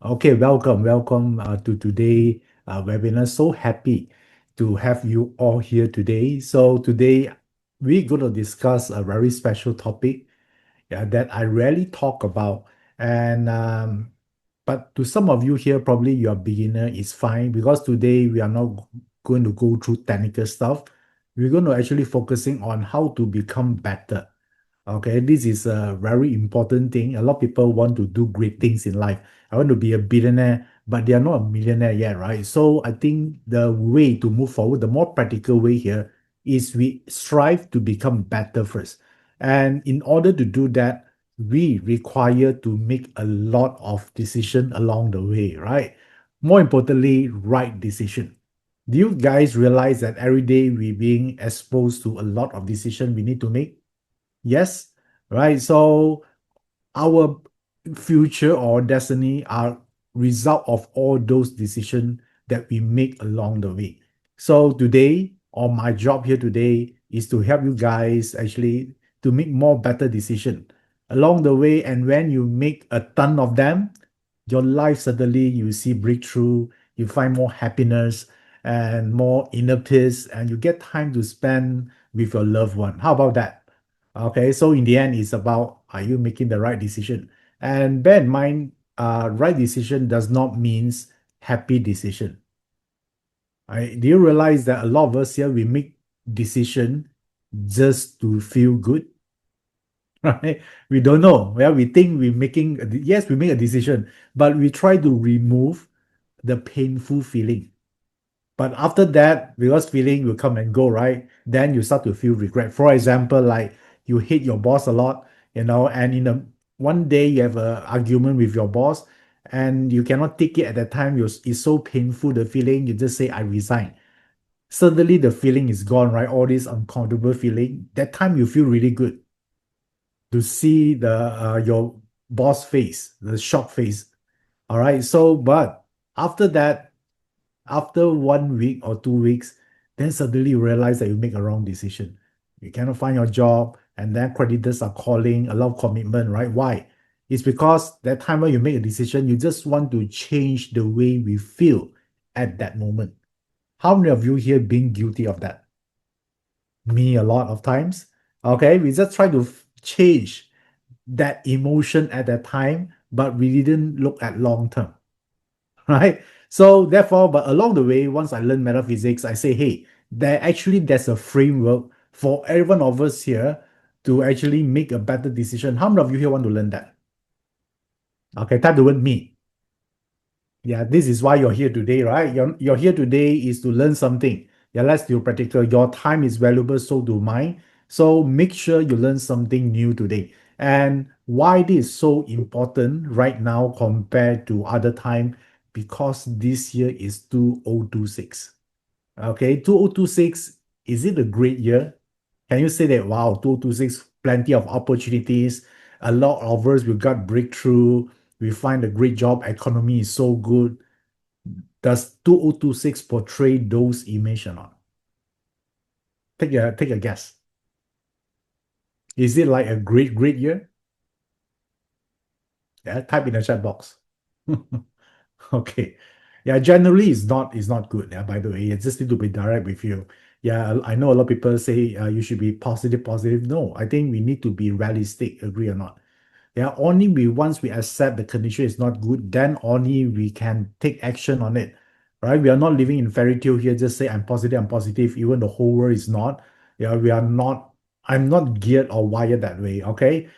Okay, welcome to today webinar. So happy to have you all here today. So today we're going to discuss a very special topic, yeah, that I rarely talk about. And but to some of you here, probably you're a beginner, is fine because today we are not going to go through technical stuff. We're going to actually focusing on how to become better. Okay, this is a very important thing. A lot of people want to do great things in life. I want to be a billionaire, but they are not a millionaire yet, right? So I think the way to move forward, the more practical way here is we strive to become better first. And in order to do that, we require to make a lot of decision along the way, right? More importantly, right decision. Do you guys realize that every day we being exposed to a lot of decision we need to make? Yes, right. So our future or destiny are result of all those decisions that we make along the way. So today, or my job here today is to help you guys actually to make more better decision along the way. And when you make a ton of them, your life suddenly you see breakthrough, you find more happiness and more inner peace, and you get time to spend with your loved one. How about that? Okay, so in the end, it's about are you making the right decision? And bear in mind, right decision does not means happy decision. Do you realize that a lot of us here we make decision just to feel good, right? We don't know. Well, we think we're making yes, we make a decision, but we try to remove the painful feeling. But after that, because feeling will come and go, right? Then you start to feel regret. For example, like you hate your boss a lot, and in a one day you have an argument with your boss and you cannot take it at that time. It's so painful, the feeling, you just say, I resign. Suddenly the feeling is gone, right? All this uncomfortable feeling. That time you feel really good to see the your boss face, the shock face. All right. So, but after that, after 1 week or 2 weeks, then suddenly you realize that you make a wrong decision. You cannot find your job, and then creditors are calling, a lot of commitment, right? Why? It's because that time when you make a decision, you just want to change the way we feel at that moment. How many of you here being guilty of that? Me, a lot of times. Okay, we just try to change that emotion at that time, but we didn't look at long term. Right? So therefore, but along the way, once I learned metaphysics, I say, hey, there's a framework for every one of us here to actually make a better decision. How many of you here want to learn that? Okay, type the word me. Yeah, this is why you're here today, right? You're here today is to learn something. Yeah, let's do practical. Your time is valuable, so do mine. So make sure you learn something new today. And why this is so important right now compared to other time? Because this year is 2026. Okay, 2026, is it a great year? Can you say that, wow, 2026, plenty of opportunities, a lot of us, we got breakthrough, we find a great job, economy is so good. Does 2026 portray those image or not? Take a guess. Is it like a great year? Yeah, type in the chat box. Okay. Yeah, generally it's not good. Yeah, by the way, I just need to be direct with you. Yeah, I know a lot of people say you should be positive, positive. No, I think we need to be realistic. Agree or not? Yeah, only we once we accept the condition is not good, then only we can take action on it. Right? We are not living in fairy tale here. Just say I'm positive, even the whole world is not. Yeah, we are not. I'm not geared or wired that way. Okay,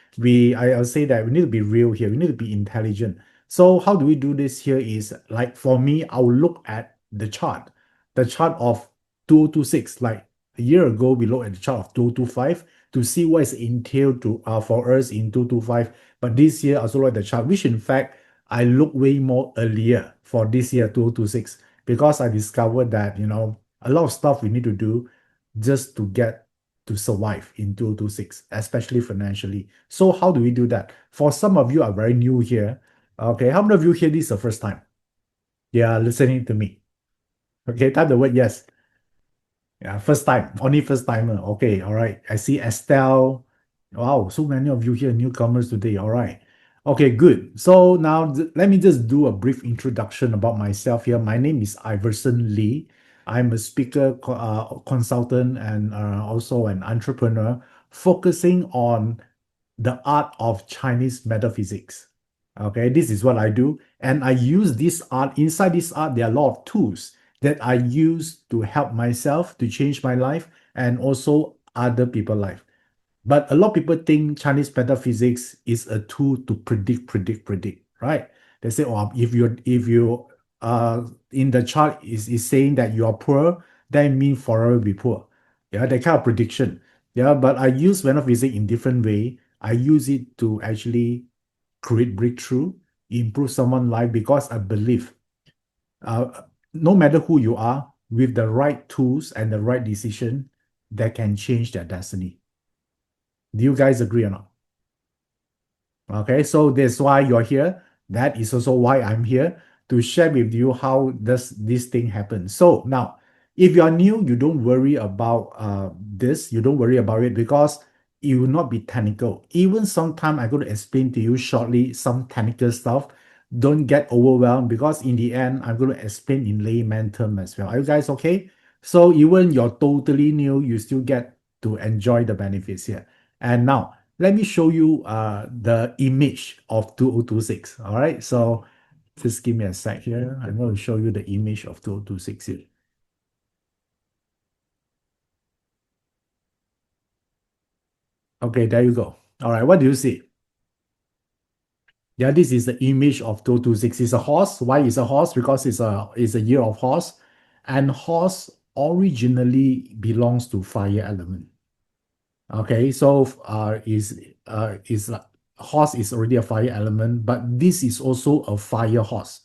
I'll say that we need to be real here. We need to be intelligent. So how do we do this here is like for me, I'll look at the chart of 2026. Like a year ago, we looked at the chart of 2025 to see what is entailed to for us in 2025. But this year, I also look at the chart, which in fact, I look way more earlier for this year, 2026, because I discovered that, a lot of stuff we need to do just to get to survive in 2026, especially financially. So how do we do that? For some of you are very new here. Okay, how many of you here this is the first time? Yeah, listening to me. Okay, type the word yes. Yeah, first time, only first timer. Okay, all right. I see Estelle. Wow, so many of you here, newcomers today. All right. Okay, good. So now let me just do a brief introduction about myself here. My name is Iverson Lee. I'm a speaker, consultant, and also an entrepreneur focusing on the art of Chinese metaphysics. Okay, this is what I do. And I use this art. Inside this art, there are a lot of tools that I use to help myself to change my life and also other people's life. But a lot of people think Chinese metaphysics is a tool to predict, right? They say, oh, if you in the chart is saying that you are poor, that means forever be poor. Yeah, that kind of prediction. Yeah, but I use metaphysics in different way. I use it to actually create breakthrough, improve someone's life because I believe no matter who you are, with the right tools and the right decision, that can change their destiny. Do you guys agree or not? Okay, so that's why you're here. That is also why I'm here to share with you how does this thing happen. So now, if you are new, you don't worry about this. You don't worry about it because it will not be technical. Even sometime I'm going to explain to you shortly some technical stuff. Don't get overwhelmed because in the end, I'm going to explain in layman term as well. Are you guys okay? So even you're totally new, you still get to enjoy the benefits here. And now, let me show you the image of 2026. All right, so just give me a sec here. I'm going to show you the image of 2026 here. Okay, there you go. All right, what do you see? Yeah, this is the image of 226. It's a horse. Why is a horse? Because it's a year of horse, and horse originally belongs to fire element. Okay, so horse is already a fire element, but this is also a fire horse.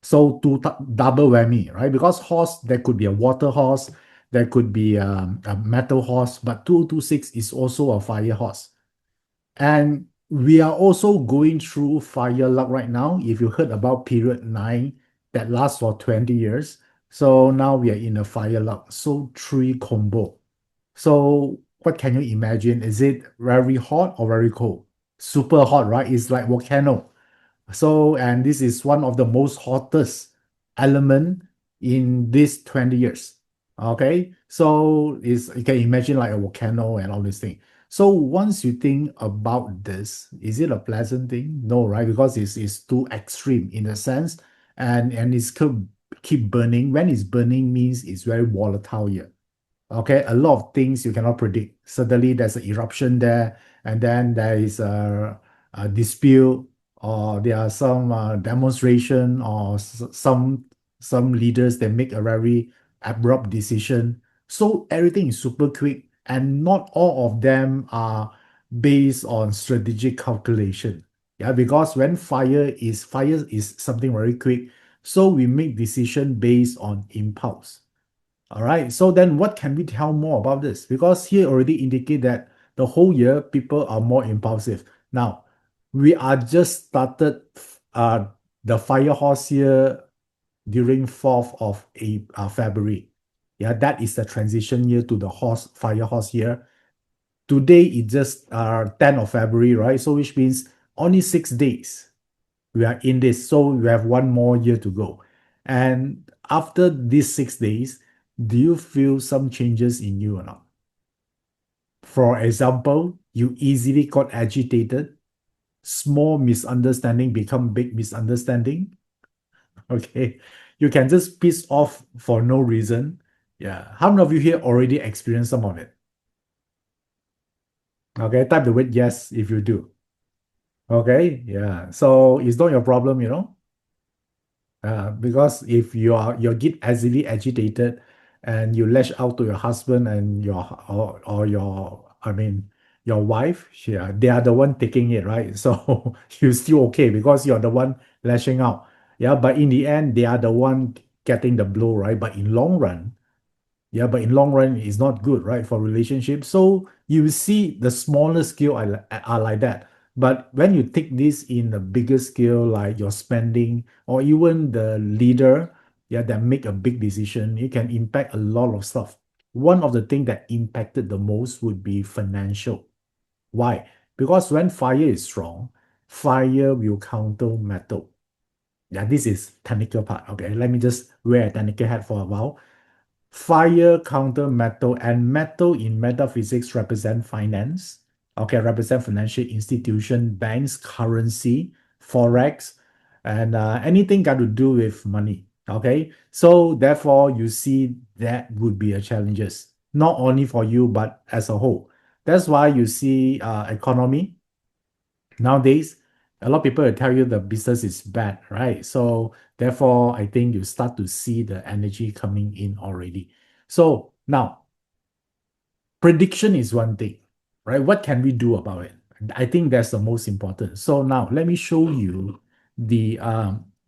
So double whammy, right? Because horse, there could be a water horse, there could be a metal horse, but 226 is also a fire horse. And we are also going through fire luck right now. If you heard about period 9 that lasts for 20 years. So now we are in a fire luck. So three combo. So what can you imagine? Is it very hot or very cold? Super hot, right? It's like volcano. So, and this is one of the most hottest element in these 20 years. Okay, so is you can imagine like a volcano and all these things. So once you think about this, is it a pleasant thing? No, right? Because it's too extreme in a sense, and it's keep burning. When it's burning means it's very volatile here. Okay, a lot of things you cannot predict. Suddenly there's an eruption there, and then there is a dispute, or there are some demonstration, or some leaders that make a very abrupt decision. So everything is super quick, and not all of them are based on strategic calculation. Yeah, because when fire is something very quick, so we make decision based on impulse. All right. So then what can we tell more about this? Because here already indicate that the whole year people are more impulsive. Now, we are just started uh, the fire horse here during 4th of February. Yeah, that is the transition year to the fire horse year. Today is just 10th of February, right? So which means only 6 days we are in this. So we have one more year to go. And after these 6 days, do you feel some changes in you or not? For example, you easily got agitated, small misunderstanding become big misunderstanding. Okay. You can just piss off for no reason. Yeah. How many of you here already experienced some of it? Okay. Type the word yes if you do. Okay. Yeah. So it's not your problem. Because if you get easily agitated and you lash out to your husband and or your I mean your wife, yeah, they are the one taking it, right? So you're still okay because you're the one lashing out. Yeah, but in the end, they are the one getting the blow, right? But in long run, yeah, but in long run, it's not good, right, for relationships. So you see the smaller scale are like that. But when you take this in a bigger scale, like your spending or even the leader, yeah, that make a big decision, it can impact a lot of stuff. One of the things that impacted the most would be financial. Why? Because when fire is strong, fire will counter metal. Yeah, this is technical part. Okay, let me just wear a technical hat for a while. Fire counter metal, and metal in metaphysics represent finance. Okay, represent financial institution, banks, currency, forex, and anything got to do with money. Okay, so therefore you see that would be a challenges not only for you but as a whole. That's why you see economy nowadays. A lot of people will tell you the business is bad, right? So therefore, I think you start to see the energy coming in already. So now, prediction is one thing, right? What can we do about it? I think that's the most important. So now let me show you the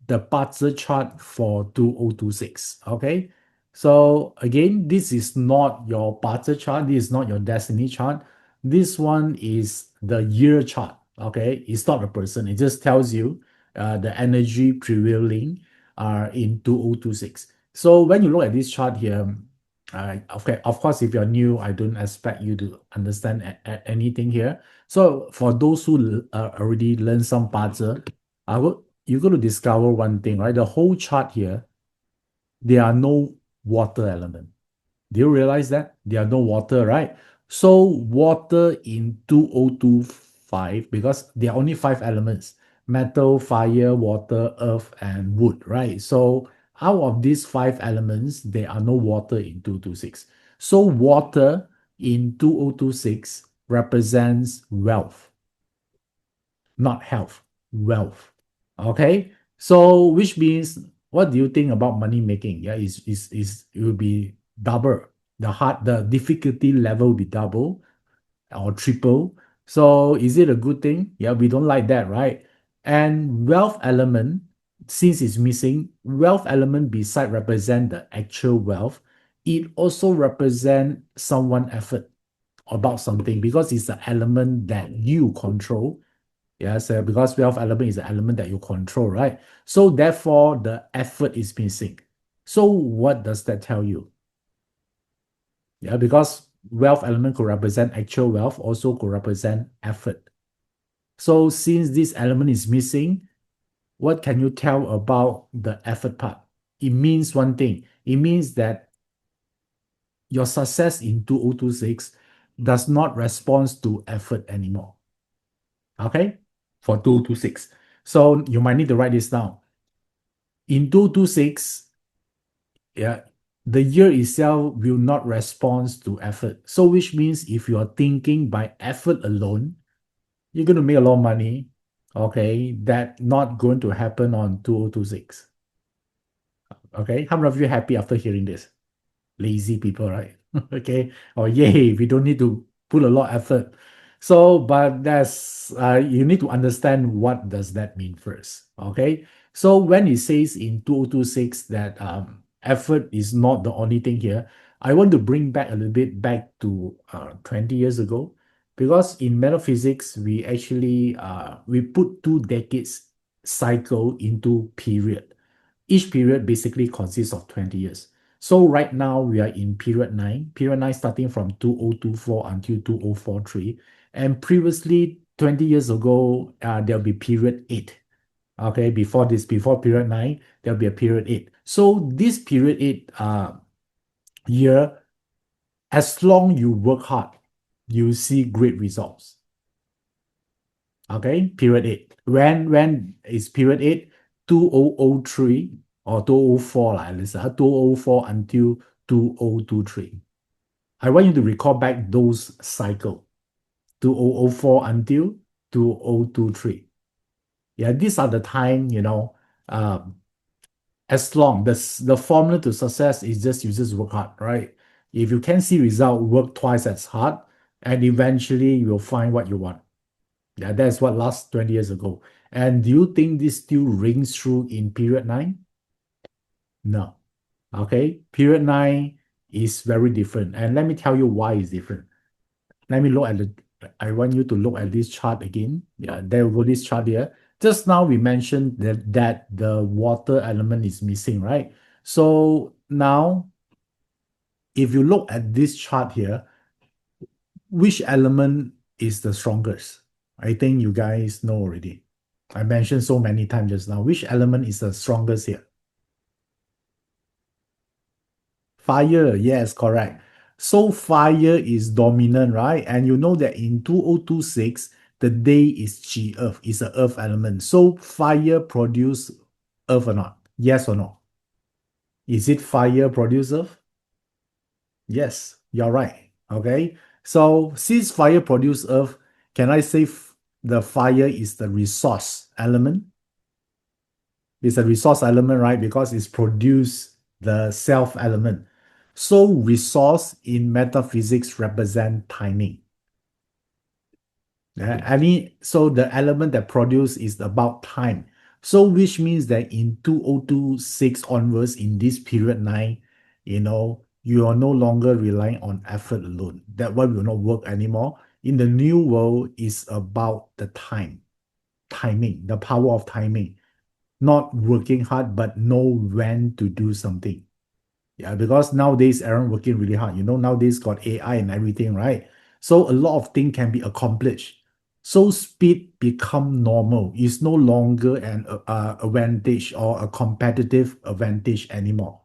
bazi chart for 2026. Okay. So again, this is not your bazi chart. This is not your destiny chart. This one is the year chart. Okay. It's not a person. It just tells you the energy prevailing in 2026. So when you look at this chart here, okay, of course, if you're new, I don't expect you to understand anything here. So for those who already learned some parts, you're going to discover one thing, right? The whole chart here, there are no water element. Do you realize that? There are no water, right? So water in 2025, because there are only five elements: metal, fire, water, earth, and wood, right? So out of these five elements, there are no water in 2026. So water in 2026 represents wealth, not health, wealth. Okay. So which means, what do you think about money making? Yeah, is it will be double. The difficulty level will be double or triple. So is it a good thing? Yeah, we don't like that, right? And wealth element, since it's missing, wealth element beside represent the actual wealth, it also represent someone effort about something, because it's the element that you control. Yes, because wealth element is the element that you control, right? So therefore, the effort is missing. So what does that tell you? Yeah, because wealth element could represent actual wealth, also could represent effort. So since this element is missing, what can you tell about the effort part? It means one thing. It means that your success in 2026 does not respond to effort anymore. Okay? For 2026. So you might need to write this down. In 226, yeah, the year itself will not respond to effort. So which means if you are thinking by effort alone, you're going to make a lot of money. Okay, that not going to happen on 2026. Okay, how many of you happy after hearing this? Lazy people, right? Okay, or yay, we don't need to put a lot of effort. So, but that's you need to understand what does that mean first. Okay, so when it says in 2026 that effort is not the only thing here, I want to bring back a little bit back to 20 years ago, because in metaphysics we actually we put 2 decades cycle into period. Each period basically consists of 20 years. So right now we are in period 9 starting from 2024 until 2043. And previously, 20 years ago, there'll be period 8. Okay, before this, before period 9, there'll be a period 8. So this period 8 year, as long you work hard, you see great results. Okay, period 8. When is period 8? 2003 or 2004 lah, at least 2004 until 2023. I want you to recall back those cycle, 2004 until 2023. Yeah, these are the time, um, as long the formula to success is just you just work hard, right? If you can see result, work twice as hard, and eventually you'll find what you want. Yeah, that's what last 20 years ago. And do you think this still rings true in period 9? No. Okay, period 9 is very different. And let me tell you why it's different. Let me look at I want you to look at this chart again. Yeah, there was this chart here. Just now we mentioned that the water element is missing, right? So now, if you look at this chart here, which element is the strongest? I think you guys know already. I mentioned so many times just now. Which element is the strongest here? Fire, yes, correct. So fire is dominant, right? And you know that in 2026, the day is G Earth, is the earth element. So fire produce earth or not? Yes or no? Is it fire produce earth? Yes, you're right. Okay. So since fire produce earth, can I say the fire is the resource element? It's a resource element, right? Because it's produce the self element. So resource in metaphysics represent timing. So the element that produce is about time. So which means that in 2026 onwards, in this period 9, you are no longer relying on effort alone. That one will not work anymore. In the new world, is about the timing, the power of timing. Not working hard, but know when to do something. Yeah, because nowadays everyone working really hard. Nowadays got AI and everything, right? So a lot of things can be accomplished. So speed become normal. It's no longer an advantage or a competitive advantage anymore.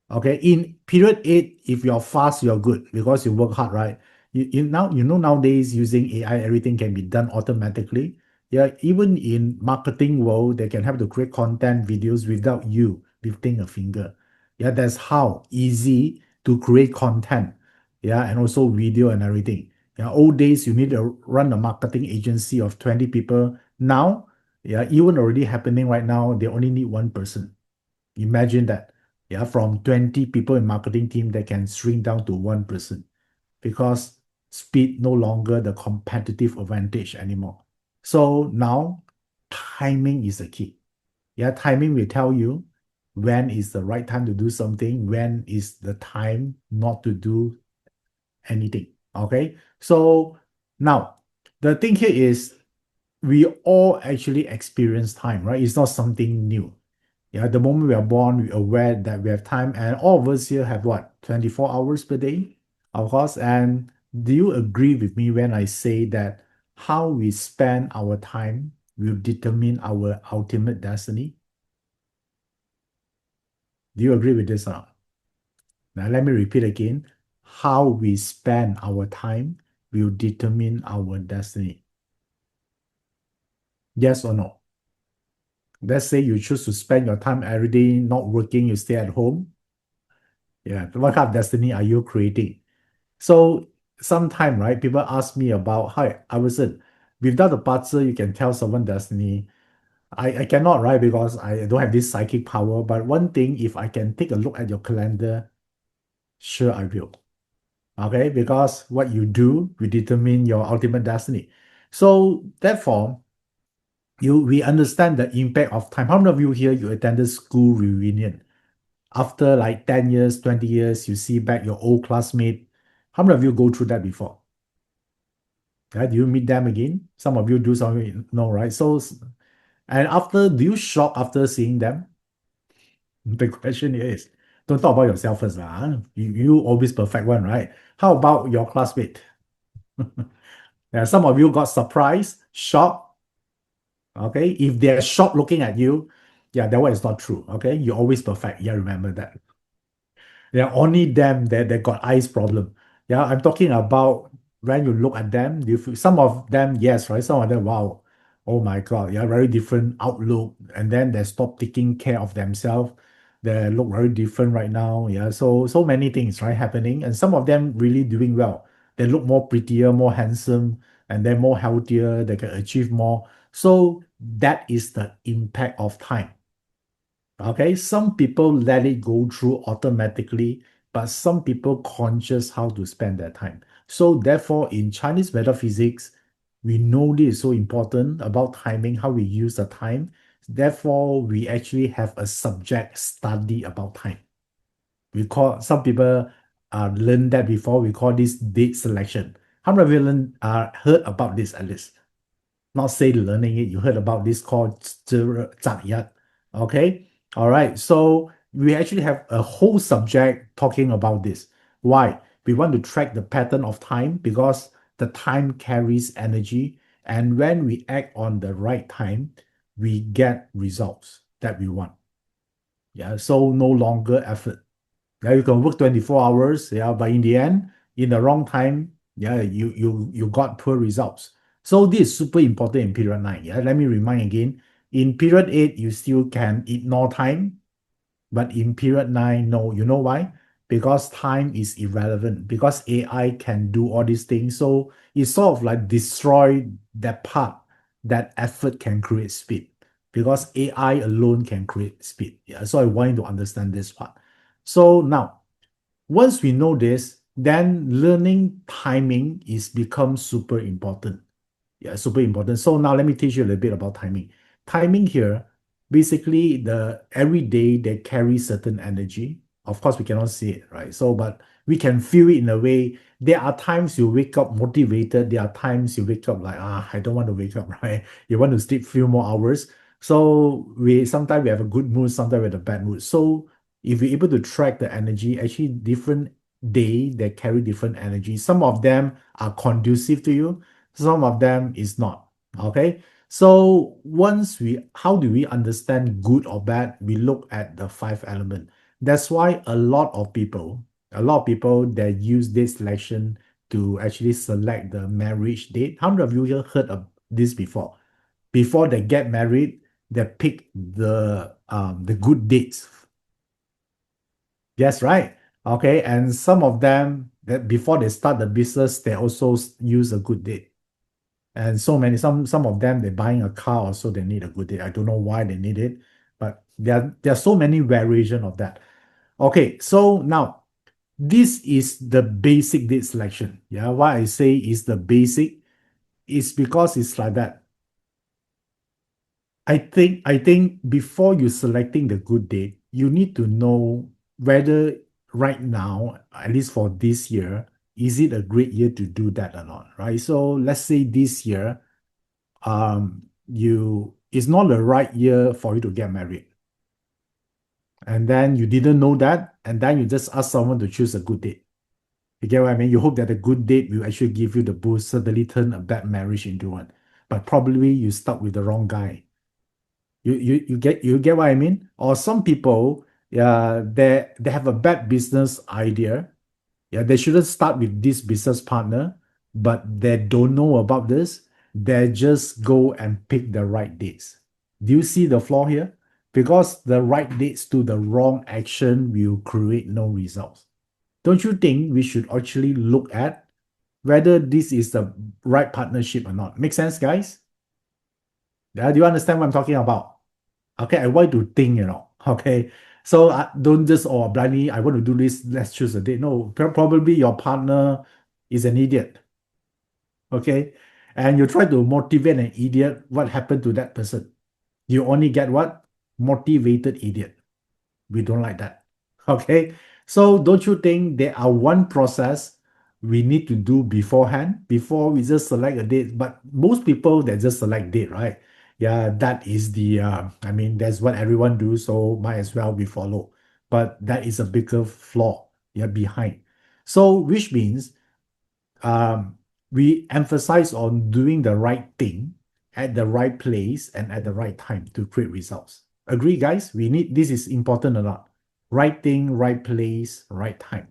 Okay, in period 8, if you're fast, you're good because you work hard, right? Nowadays using AI, everything can be done automatically. Yeah, even in marketing world, they can have to create content videos without you lifting a finger. Yeah, that's how easy to create content. Yeah, and also video and everything. Yeah, old days you need to run a marketing agency of 20 people. Now, yeah, even already happening right now, they only need one person. Imagine that. Yeah, from 20 people in marketing team that can shrink down to one person because speed no longer the competitive advantage anymore. So now timing is the key. Yeah, timing will tell you when is the right time to do something, when is the time not to do anything. Okay. So now the thing here is we all actually experience time, right? It's not something new. Yeah, the moment we are born, we're aware that we have time, and all of us here have what, 24 hours per day, of course. And do you agree with me when I say that how we spend our time will determine our ultimate destiny? Do you agree with this or not? Now, let me repeat again. How we spend our time will determine our destiny. Yes or no? Let's say you choose to spend your time every day not working, you stay at home. Yeah, what kind of destiny are you creating? So sometime, right, people ask me about, hi, Iverson, without the puzzle, you can tell someone destiny. I cannot, right, because I don't have this psychic power. But one thing, if I can take a look at your calendar, sure I will. Okay, because what you do will determine your ultimate destiny. So therefore, we understand the impact of time. How many of you here you attended school reunion? After like 10 years, 20 years, you see back your old classmate. How many of you go through that before? Right? Do you meet them again? Some of you do, some of you no, right? So, and after, do you shock after seeing them? The question is, don't talk about yourself first, lah. You always perfect one, right? How about your classmate? Yeah, some of you got surprised, shocked. Okay, if they're shocked looking at you, yeah, that one is not true. Okay, you always perfect. Yeah, remember that. Yeah, only them that got eyes problem. Yeah, I'm talking about when you look at them, you feel, some of them, yes, right? Some of them, wow, oh my God, yeah, very different outlook. And then they stop taking care of themselves. They look very different right now. Yeah, so many things, right, happening. And some of them really doing well. They look more prettier, more handsome, and they're more healthier. They can achieve more. So that is the impact of time. Okay, some people let it go through automatically, but some people conscious how to spend their time. So therefore, in Chinese metaphysics, we know this is so important about timing, how we use the time. Therefore, we actually have a subject study about time. We call some people learn that before. We call this date selection. How many of you heard about this at least? Not say learning it, you heard about this called zodiac. Okay. All right. So we actually have a whole subject talking about this. Why? We want to track the pattern of time because the time carries energy. And when we act on the right time, we get results that we want. Yeah, so no longer effort. Yeah, you can work 24 hours, yeah, but in the end, in the wrong time, yeah, you got poor results. So this is super important in period 9. Yeah, let me remind again. In period 8, you still can ignore time, but in period 9, no. You know why? Because time is irrelevant, because AI can do all these things. So it sort of like destroy that part that effort can create speed, because AI alone can create speed. Yeah. So I want you to understand this part. So now, once we know this, then learning timing is become super important. Yeah, super important. So now let me teach you a little bit about timing. Timing here, basically the every day they carry certain energy. Of course, we cannot see it, right? So, but we can feel it in a way. There are times you wake up motivated. There are times you wake up like, I don't want to wake up, right? You want to sleep few more hours. So we sometimes we have a good mood, sometimes we have a bad mood. So if you're able to track the energy, actually different day they carry different energy. Some of them are conducive to you, some of them is not. Okay. So how do we understand good or bad? We look at the 5 element. That's why a lot of people that use this selection to actually select the marriage date. How many of you here heard of this before? Before they get married, they pick the good dates. Yes, right. Okay, and some of them that before they start the business, they also use a good date. And so many, some of them they're buying a car also they need a good date. I don't know why they need it, but there are so many variation of that. Okay, so now this is the basic date selection. Yeah, why I say is the basic is because it's like that. I think before you selecting the good date, you need to know whether right now, at least for this year, is it a great year to do that or not, right? So let's say this year, you it's not the right year for you to get married, and then you didn't know that, and then you just ask someone to choose a good date. You get what I mean? You hope that a good date will actually give you the boost, suddenly turn a bad marriage into one, but probably you stuck with the wrong guy. You get what I mean? Or some people, yeah, they have a bad business idea. Yeah, they shouldn't start with this business partner, but they don't know about this. They just go and pick the right dates. Do you see the flaw here? Because the right dates to the wrong action will create no results. Don't you think we should actually look at whether this is the right partnership or not? Make sense, guys? Yeah, do you understand what I'm talking about? Okay, I want to think, Okay. So don't just, blindly, I want to do this, let's choose a date. No, probably your partner is an idiot. Okay. And you try to motivate an idiot, what happened to that person? You only get what? Motivated idiot. We don't like that. Okay. So don't you think there are one process we need to do beforehand before we just select a date? But most people they just select date, right? Yeah, that is I mean, that's what everyone do, so might as well we follow. But that is a bigger flaw, yeah, behind. So which means we emphasize on doing the right thing at the right place and at the right time to create results. Agree, guys? We need this is important or not? Right thing, right place, right time.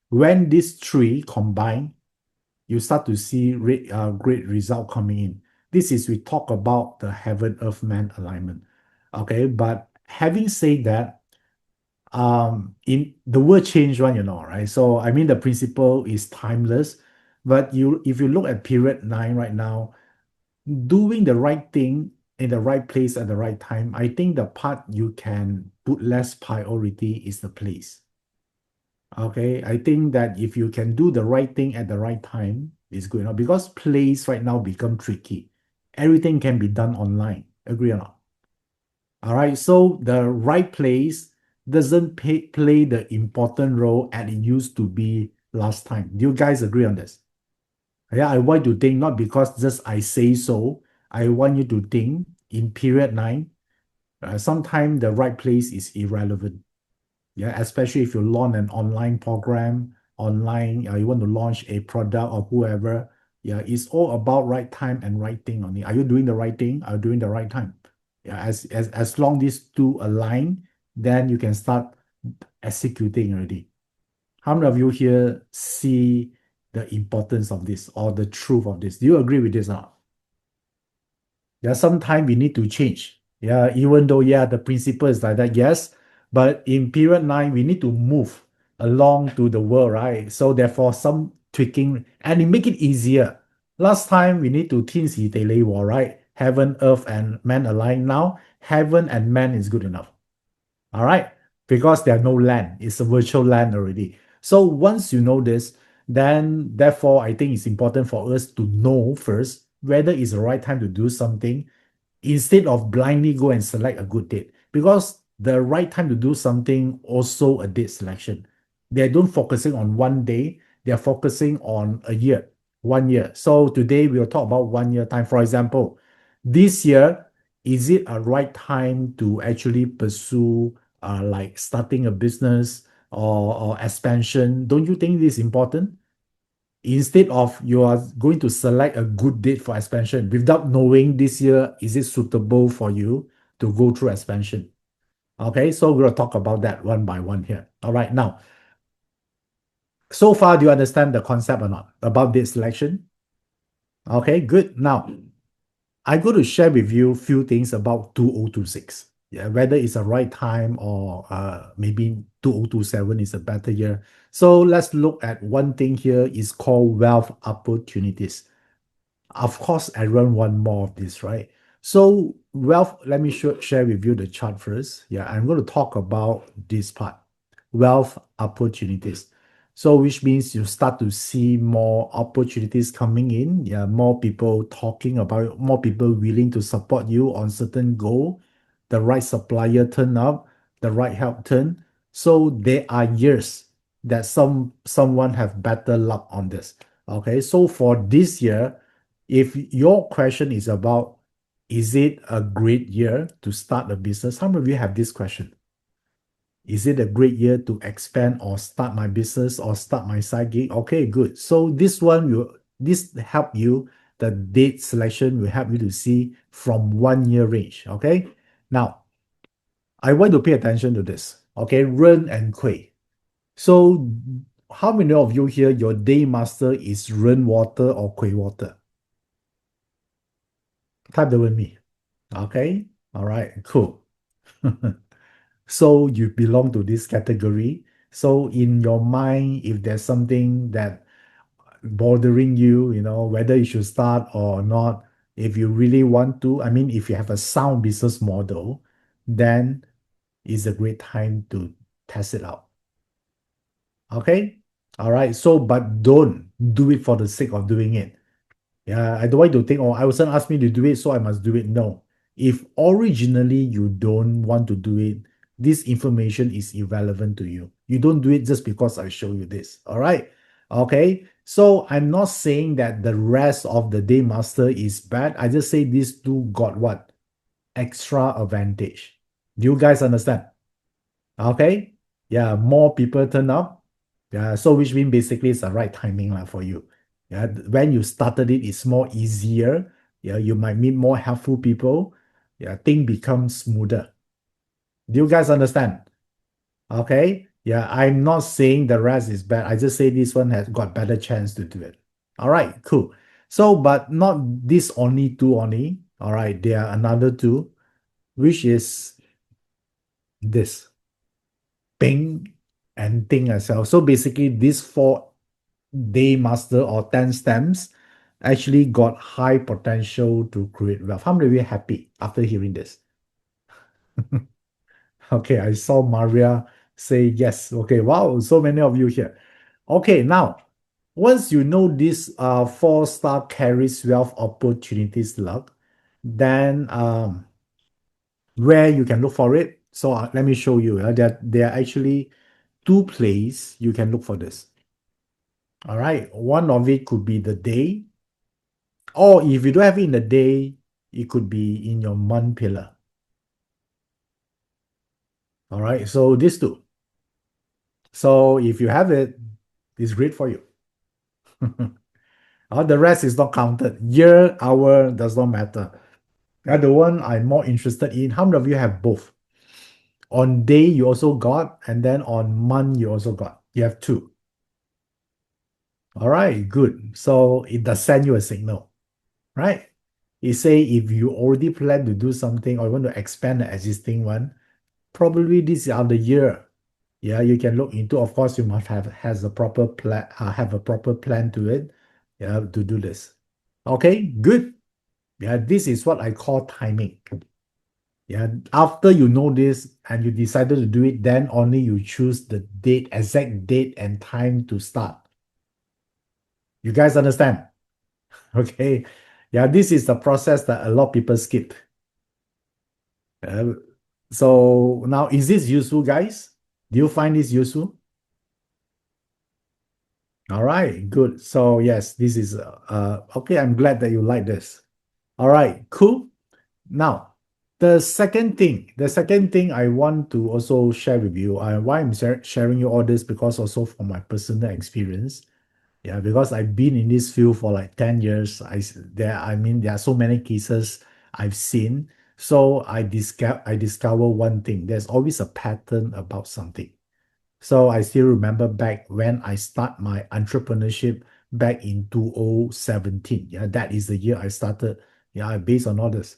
When these three combine, you start to see great result coming in. This is we talk about the heaven earth man alignment. Okay, but having said that, in the word change one, right? So I mean the principle is timeless, but if you look at period 9 right now, doing the right thing in the right place at the right time, I think the part you can put less priority is the place. Okay, I think that if you can do the right thing at the right time, it's good enough, because place right now become tricky. Everything can be done online. Agree or not? All right, so the right place doesn't play the important role as it used to be last time. Do you guys agree on this? Yeah, I want you to think, not because just I say so. I want you to think in period 9, sometimes the right place is irrelevant. Yeah, especially if you launch an online program, online, you want to launch a product or whoever. Yeah, it's all about right time and right thing only. Are you doing the right thing? Are you doing the right time? Yeah, as long these two align, then you can start executing already. How many of you here see the importance of this or the truth of this? Do you agree with this or not? Yeah, sometimes we need to change. Yeah, even though, yeah, the principle is like that, yes. But in period nine, we need to move along to the world, right? So therefore, some tweaking and it make it easier. Last time we need to 天时地利 right? Heaven, earth, and man align. Now, heaven and man is good enough. All right, because there's no land, it's a virtual land already. So once you know this, then therefore I think it's important for us to know first whether it's the right time to do something instead of blindly go and select a good date, because the right time to do something also a date selection. They don't focusing on one day, they're focusing on a year, 1 year. So today we'll talk about 1 year time. For example, this year, is it a right time to actually pursue like starting a business or expansion? Don't you think this is important? Instead of you are going to select a good date for expansion without knowing this year, is it suitable for you to go through expansion? Okay, so we'll talk about that one by one here. All right, now, so far, do you understand the concept or not about date selection? Okay, good. Now, I'm going to share with you a few things about 2026. Yeah, whether it's a right time or maybe 2027 is a better year. So let's look at one thing here is called wealth opportunities. Of course, everyone want more of this, right? So wealth, let me share with you the chart first. Yeah, I'm going to talk about this part, wealth opportunities. So which means you start to see more opportunities coming in. Yeah, more people talking about it, more people willing to support you on certain goal. The right supplier turn up, the right help turn. So there are years that someone have better luck on this. Okay, so for this year, if your question is about, is it a great year to start a business? How many of you have this question? Is it a great year to expand or start my business or start my side gig? Okay, good. So this help you, the date selection will help you to see from 1 year range. Okay. Now, I want to pay attention to this. Okay, Ren and Kui. So how many of you here, your day master is Ren water or Kui water? Type the word me. Okay. All right. Cool. So you belong to this category. So in your mind, if there's something that bothering you, whether you should start or not, if you really want to, I mean, if you have a sound business model, then it's a great time to test it out. Okay. All right. So, but don't do it for the sake of doing it. Yeah, I don't want you to think, oh, Iverson asked me to do it, so I must do it. No. If originally you don't want to do it, this information is irrelevant to you. You don't do it just because I show you this. All right. Okay. So I'm not saying that the rest of the day master is bad. I just say these two got what? Extra advantage. Do you guys understand? Okay. Yeah, more people turn up. Yeah, so which means basically it's the right timing for you. Yeah, when you started it, it's more easier. Yeah, you might meet more helpful people. Yeah, thing becomes smoother. Do you guys understand? Okay. Yeah, I'm not saying the rest is bad. I just say this one has got better chance to do it. All right, cool. So, but not this only two only. All right, there are another two, which is this. Ping and Ting as well. So basically, these four day master or 10 stamps actually got high potential to create wealth. How many of you are happy after hearing this? Okay, I saw Maria say yes. Okay, wow, so many of you here. Okay, now, once you know this four-star carries wealth opportunities luck, then where you can look for it. So let me show you. There are actually two places you can look for this. All right. One of it could be the day, or if you don't have it in the day, it could be in your month pillar. All right. So these two. So if you have it, it's great for you. The rest is not counted. Year, hour does not matter. The one I'm more interested in, how many of you have both? On day you also got, and then on month you also got. You have two. All right, good. So it does send you a signal, right? It say if you already plan to do something or you want to expand the existing one, probably this is the year. Yeah, you can look into. Of course, you must have a proper plan, have a proper plan to it. Yeah, to do this. Okay, good. Yeah, this is what I call timing. Yeah, after you know this and you decided to do it, then only you choose the date, exact date and time to start. You guys understand? Okay. Yeah, this is the process that a lot of people skip. Uh, so now, is this useful, guys? Do you find this useful? All right, good. So yes, this is okay. I'm glad that you like this. All right, cool. Now, the second thing I want to also share with you, why I'm sharing you all this because also from my personal experience. Yeah, because I've been in this field for like 10 years. There are so many cases I've seen. So I discover one thing. There's always a pattern about something. So I still remember back when I start my entrepreneurship back in 2017. Yeah, that is the year I started. Yeah, based on all this.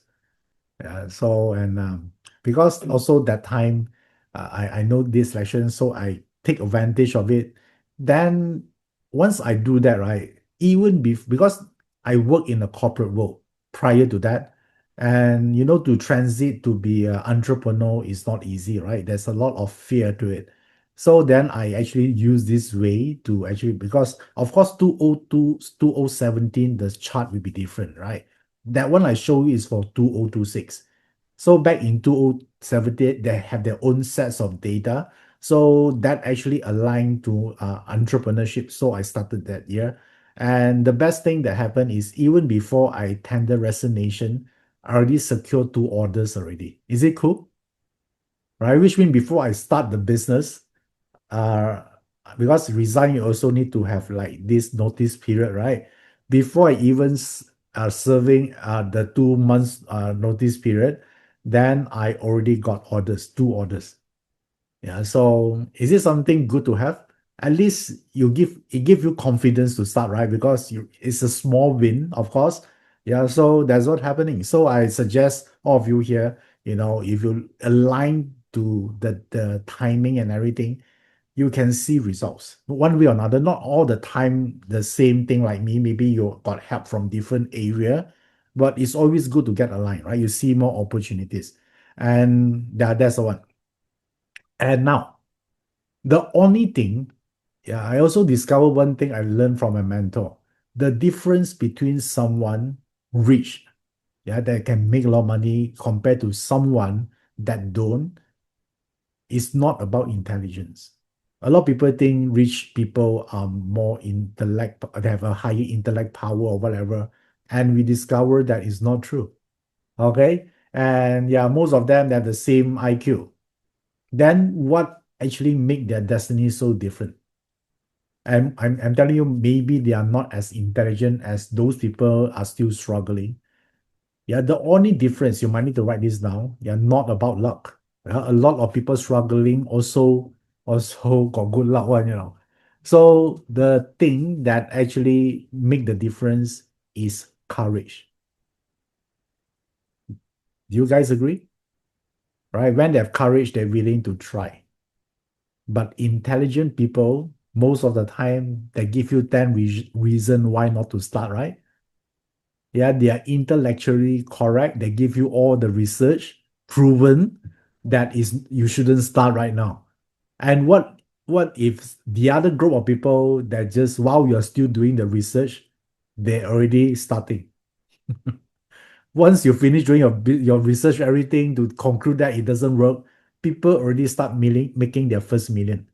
Yeah, so and because also that time I know this lesson, so I take advantage of it. Then once I do that, right, because I work in the corporate world prior to that, and to transit to be an entrepreneur is not easy, right? There's a lot of fear to it. So then I actually use this way to actually, because of course 2002, 2017, the chart will be different, right? That one I show you is for 2026. So back in 2017, they have their own sets of data. So that actually aligned to entrepreneurship. So I started that year. And the best thing that happened is even before I tender resignation, I already secured two orders already. Is it cool? Right? Which means before I start the business, uh because resign you also need to have like this notice period, right? Before I even serving the 2 months notice period, then I already got two orders. Yeah, so is it something good to have? At least it give you confidence to start, right? Because it's a small win, of course. Yeah, so that's what happening. So I suggest all of you here, if you align to the timing and everything, you can see results one way or another. Not all the time the same thing like me. Maybe you got help from different area, but it's always good to get aligned, right? You see more opportunities, and that's the one. And now, the only thing, yeah, I also discovered one thing I learned from a mentor. The difference between someone rich, yeah, that can make a lot of money compared to someone that don't, is not about intelligence. A lot of people think rich people are more intellect, they have a higher intellect power or whatever. And we discover that is not true. Okay. And yeah, most of them they have the same IQ. Then what actually make their destiny so different? And I'm telling you, maybe they are not as intelligent as those people are still struggling. Yeah, the only difference, you might need to write this down, yeah, not about luck. Yeah, a lot of people struggling also got good luck one. So the thing that actually make the difference is courage. Do you guys agree? Right? When they have courage, they're willing to try. But intelligent people, most of the time, they give you 10 reason why not to start, right? Yeah, they are intellectually correct. They give you all the research proven that is you shouldn't start right now. And what if the other group of people that just while you're still doing the research, they're already starting. Once you finish doing your research, everything to conclude that it doesn't work, people already start making their first million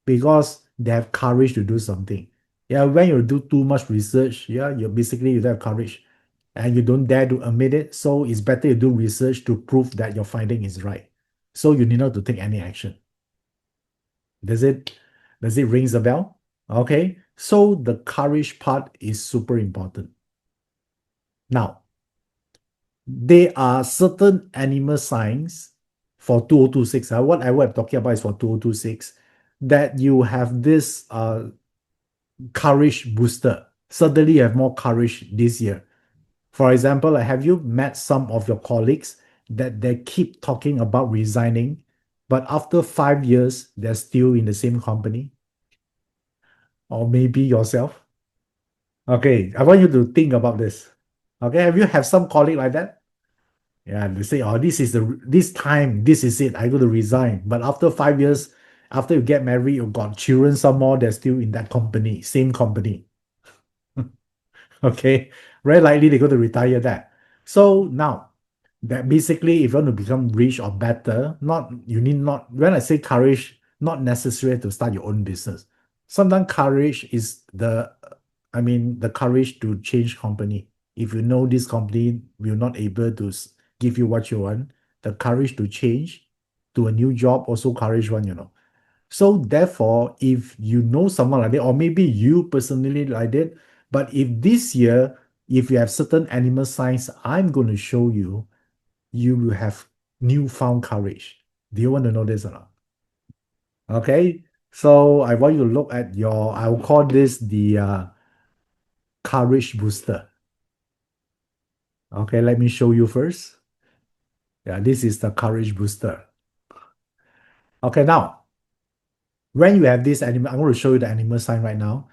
because they have courage to do something. Yeah, when you do too much research, yeah, you don't have courage and you don't dare to admit it. So it's better you do research to prove that your finding is right. So you need not to take any action. Does it does it rings a bell? Okay. So the courage part is super important. Now, there are certain animal signs for 2026. Whatever I'm talking about is for 2026, that you have this courage booster. Suddenly you have more courage this year. For example, like, have you met some of your colleagues that they keep talking about resigning, but after 5 years, they're still in the same company? Or maybe yourself? Okay, I want you to think about this. Okay, have you have some colleague like that? Yeah, they say, oh, this time, this is it. I go to resign. But after 5 years, after you get married, you got children, some more, they're still in that company, same company. Okay, very likely they're going to retire that. So now, that basically, if you want to become rich or better, not you need not when I say courage, not necessary to start your own business. Sometimes courage is the courage to change company. If you know this company will not able to give you what you want, the courage to change to a new job also courage one. So therefore, if you know someone like that, or maybe you personally like that, but if this year, if you have certain animal signs, I'm going to show you, you will have newfound courage. Do you want to know this or not? Okay. So I want you to look at I will call this the courage booster. Okay, let me show you first. Yeah, this is the courage booster. Okay, now, when you have this animal, I'm going to show you the animal sign right now.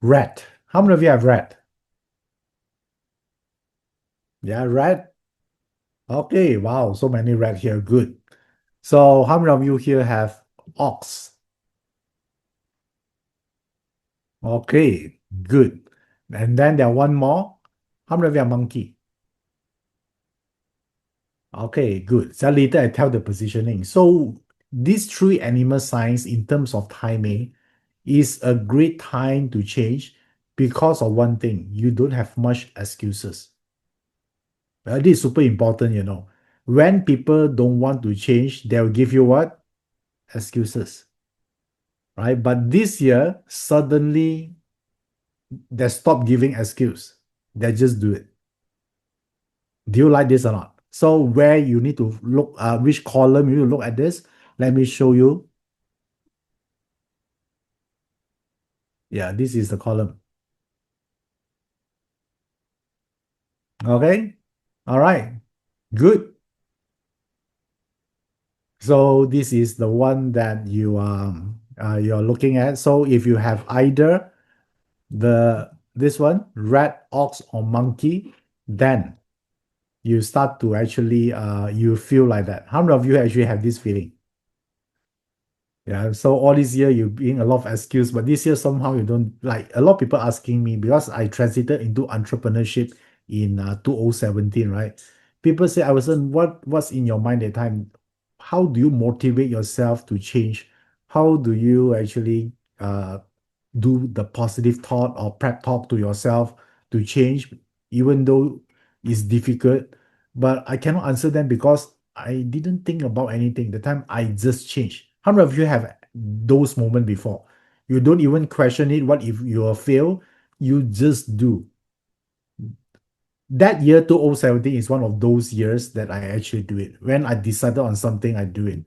Rat. How many of you have rat? Yeah, rat. Okay, wow, so many red here. Good. So how many of you here have ox? Okay, good. And then there are one more. How many of you have monkey? Okay, good. So later I tell the positioning. So these three animal signs in terms of timing is a great time to change because of one thing. You don't have much excuses. This is super important. When people don't want to change, they'll give you what? Excuses. Right? But this year, suddenly they stop giving excuse. They just do it. Do you like this or not? So where you need to look, which column you need to look at this? Let me show you. Yeah, this is the column. Okay. All right. Good. So this is the one that you're looking at. So if you have either this one, rat, ox, or monkey, then you start to actually you feel like that. How many of you actually have this feeling? Yeah, so all this year you being a lot of excuse, but this year somehow you don't like a lot of people asking me because I transited into entrepreneurship in 2017, right? People say, Iverson, what's in your mind at the time? How do you motivate yourself to change? How do you actually do the positive thought or prep talk to yourself to change, even though it's difficult? But I cannot answer them because I didn't think about anything. The time I just changed. How many of you have those moments before? You don't even question it. What if you fail? You just do. That year 2017 is one of those years that I actually do it. When I decided on something, I do it.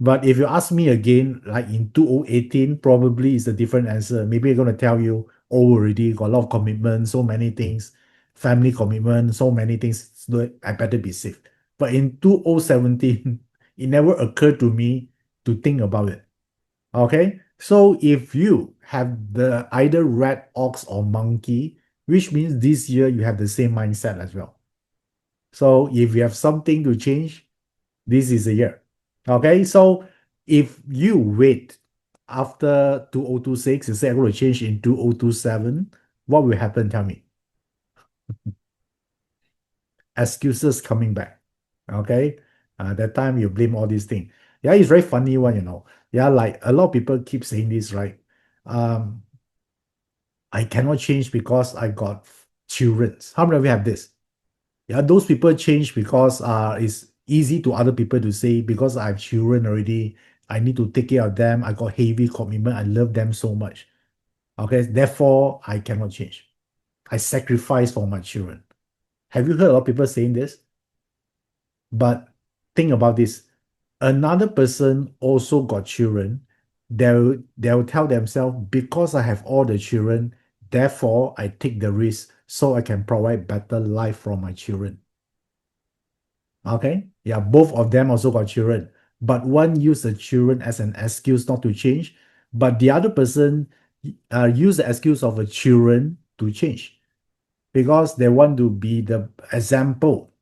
But if you ask me again, like in 2018, probably it's a different answer. Maybe I'm going to tell you, oh, already got a lot of commitment, so many things, family commitment, so many things. So I better be safe. But in 2017, it never occurred to me to think about it. Okay? So if you have the either rat, ox, or monkey, which means this year you have the same mindset as well. So if you have something to change, this is a year. Okay, so if you wait after 2026, you say I'm going to change in 2027, what will happen? Tell me. Excuses coming back. Okay, that time you blame all these things. Yeah, it's very funny one. Yeah, like a lot of people keep saying this, right? Um, I cannot change because I got children. How many of you have this? Yeah, those people change because it's easy to other people to say because I have children already. I need to take care of them. I got heavy commitment. I love them so much. Okay, therefore I cannot change. I sacrifice for my children. Have you heard a lot of people saying this? But think about this. Another person also got children. They'll tell themselves, because I have all the children, therefore I take the risk so I can provide better life for my children. Okay? Yeah, both of them also got children. But one used the children as an excuse not to change, but the other person use the excuse of the children to change because they want to be the example.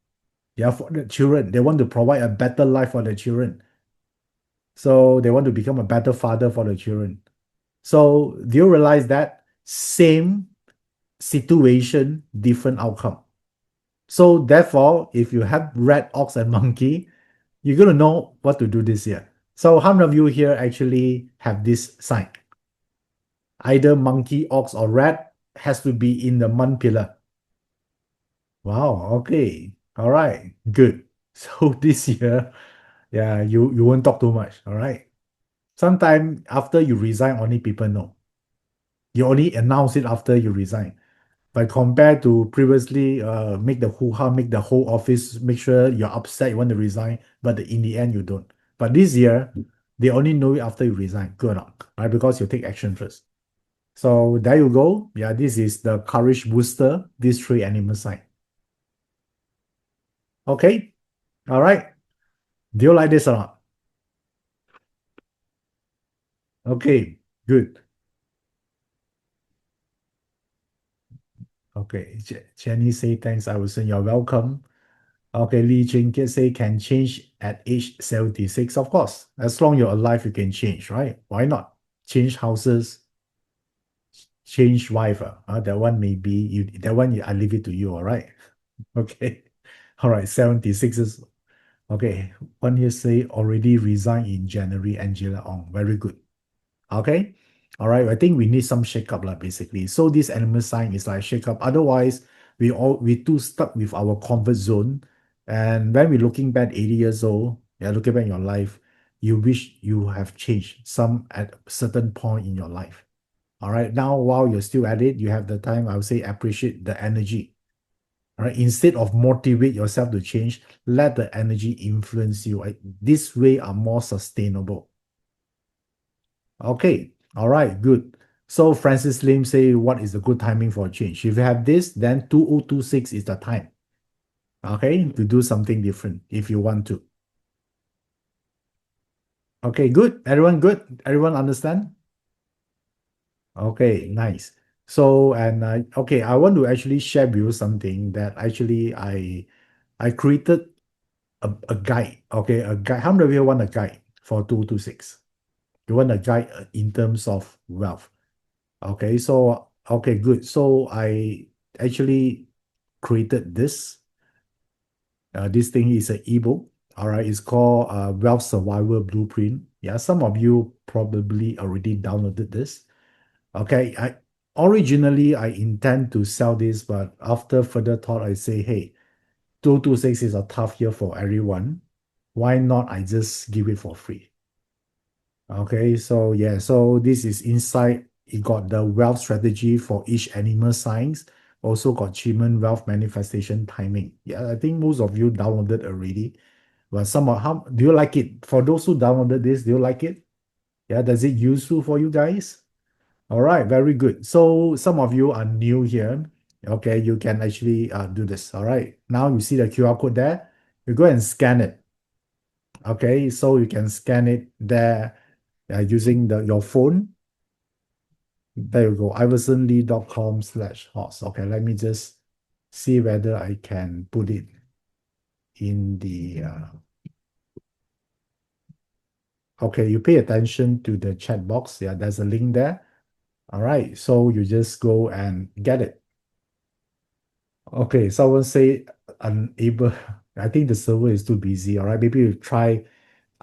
Yeah, for the children. They want to provide a better life for the children. So they want to become a better father for the children. So do you realize that same situation, different outcome? So therefore, if you have rat, ox, and monkey, you're gonna know what to do this year. So how many of you here actually have this sign? Either monkey, ox, or rat has to be in the month pillar. Wow, okay. All right, good. So this year, yeah, you won't talk too much. All right. Sometime after you resign, only people know. You only announce it after you resign. But compared to previously, make the hoo-ha, make the whole office, make sure you're upset, you want to resign, but in the end you don't. But this year, they only know it after you resign. Good or not, right? Because you take action first. So there you go. Yeah, this is the courage booster, these three animal sign. Okay. All right. Do you like this or not? Okay, good. Okay. Jenny say thanks, Iverson. You're welcome. Okay, Lee Jing say can change at age 76. Of course, as long you're alive, you can change, right? Why not? Change houses, change wife. That one maybe you. That one I leave it to you. All right. Okay. All right. 76 is okay. One here say already resigned in January. Angela Ong. Very good. Okay. All right. I think we need some shake-up lah, basically. So this animal sign is like shake-up. Otherwise, we too stuck with our comfort zone. And when we're looking back 80 years old, yeah, looking back in your life, you wish you have changed some at a certain point in your life. All right. Now, while you're still at it, you have the time, I would say appreciate the energy. All right. Instead of motivate yourself to change, let the energy influence you. This way are more sustainable. Okay. All right. Good. So Francis Lim say, what is the good timing for a change? If you have this, then 2026 is the time. Okay. To do something different if you want to. Okay. Good. Everyone good? Everyone understand? Okay. Nice. So, and okay, I want to actually share with you something that actually I created a guide. Okay. A guide. How many of you want a guide for 226? You want a guide in terms of wealth? Okay, so okay, good. So I actually created this. This thing is an ebook. All right, it's called Wealth Survival Blueprint. Yeah, some of you probably already downloaded this. Okay, I originally I intend to sell this, but after further thought, I say, hey, 226 is a tough year for everyone. Why not I just give it for free? Okay, so yeah, so this is inside. It got the wealth strategy for each animal signs. Also got achievement wealth manifestation timing. Yeah, I think most of you downloaded already. But some of how do you like it? For those who downloaded this, do you like it? Yeah, does it useful for you guys? All right, very good. So some of you are new here. Okay, you can actually do this. All right. Now you see the QR code there. You go and scan it. Okay, so you can scan it there using your phone. There you go, iversonlee.com/horse. Okay, let me just see whether I can put it in the. Okay, you pay attention to the chat box. Yeah, there's a link there. All right, so you just go and get it. Okay, someone say unable. I think the server is too busy. All right, maybe you try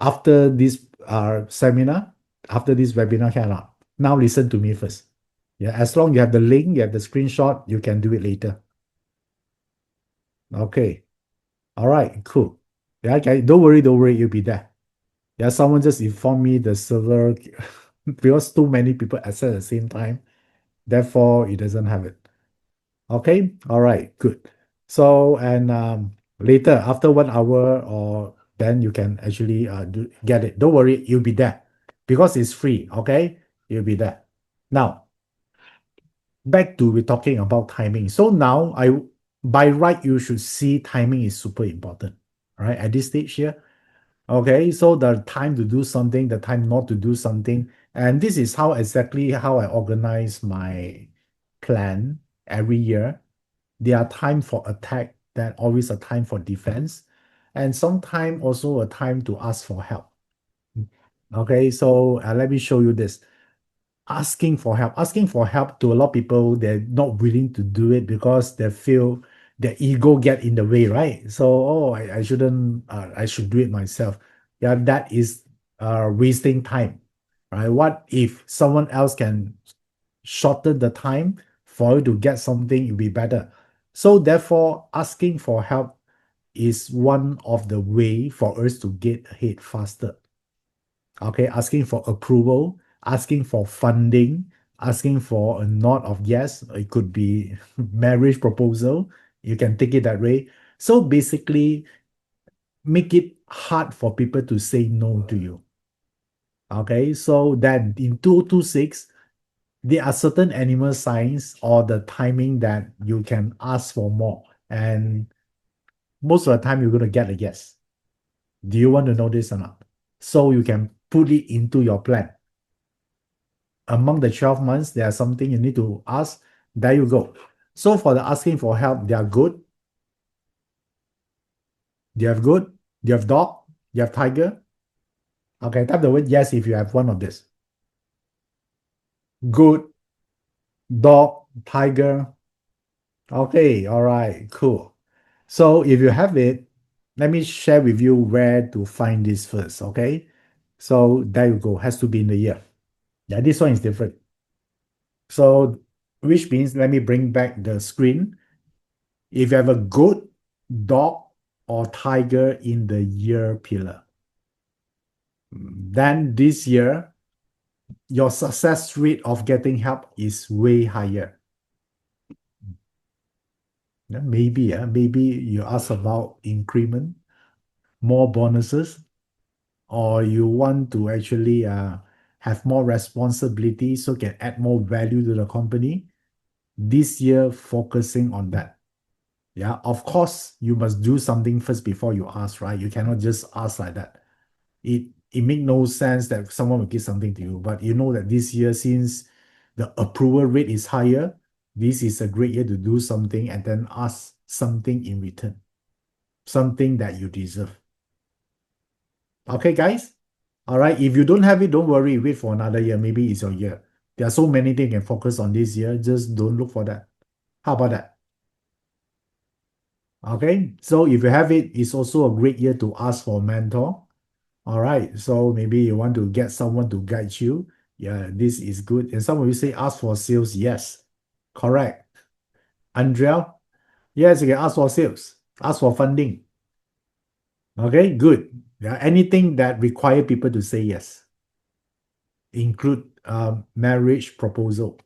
after this seminar, after this webinar. Cannot. Now listen to me first. Yeah, as long you have the link, you have the screenshot, you can do it later. Okay. All right, cool. Yeah, okay. Don't worry, you'll be there. Yeah, someone just informed me the server because too many people access at the same time. Therefore, it doesn't have it. Okay, all right, good. So, and later, after 1 hour, or then you can actually get it. Don't worry, you'll be there because it's free. Okay, you'll be there. Now, back to we're talking about timing. So now, by right, you should see timing is super important. All right, at this stage here. Okay, so the time to do something, the time not to do something, and this is how exactly how I organize my plan every year. There are time for attack, then always a time for defense, and sometimes also a time to ask for help. Okay, so let me show you this. Asking for help. Asking for help to a lot of people, they're not willing to do it because they feel their ego get in the way, right? So, oh, I shouldn't, I should do it myself. Yeah, that is wasting time, right? What if someone else can shorten the time for you to get something, it'll be better. So therefore, asking for help is one of the way for us to get ahead faster. Okay, asking for approval, asking for funding, asking for a nod of yes. It could be marriage proposal. You can take it that way. So basically, make it hard for people to say no to you. Okay, so then in 226, there are certain animal signs or the timing that you can ask for more. And most of the time, you're going to get a yes. Do you want to know this or not? So you can put it into your plan. Among the 12 months, there's something you need to ask. There you go. So for the asking for help, they are good. Do you have good? Do you have dog? Do you have tiger? Okay, type the word yes if you have one of this. Good, dog, tiger. Okay, all right, cool. So if you have it, let me share with you where to find this first, okay? So there you go, has to be in the year. Yeah, this one is different. So which means, let me bring back the screen. If you have a goat, dog, or tiger in the year pillar, then this year, your success rate of getting help is way higher. Yeah, maybe you ask about increment, more bonuses, or you want to actually have more responsibility so can add more value to the company. This year, focusing on that. Yeah, of course, you must do something first before you ask, right? You cannot just ask like that. It make no sense that someone will give something to you. But you know that this year, since the approval rate is higher, this is a great year to do something and then ask something in return, something that you deserve. Okay, guys? All right. If you don't have it, don't worry. Wait for another year. Maybe it's your year. There are so many things you can focus on this year. Just don't look for that. How about that? Okay. So if you have it, it's also a great year to ask for a mentor. All right. So maybe you want to get someone to guide you. Yeah, this is good. And some of you say ask for sales. Yes, correct. Andrea, yes, you can ask for sales. Ask for funding. Okay, good. Yeah, anything that require people to say yes, include marriage proposal.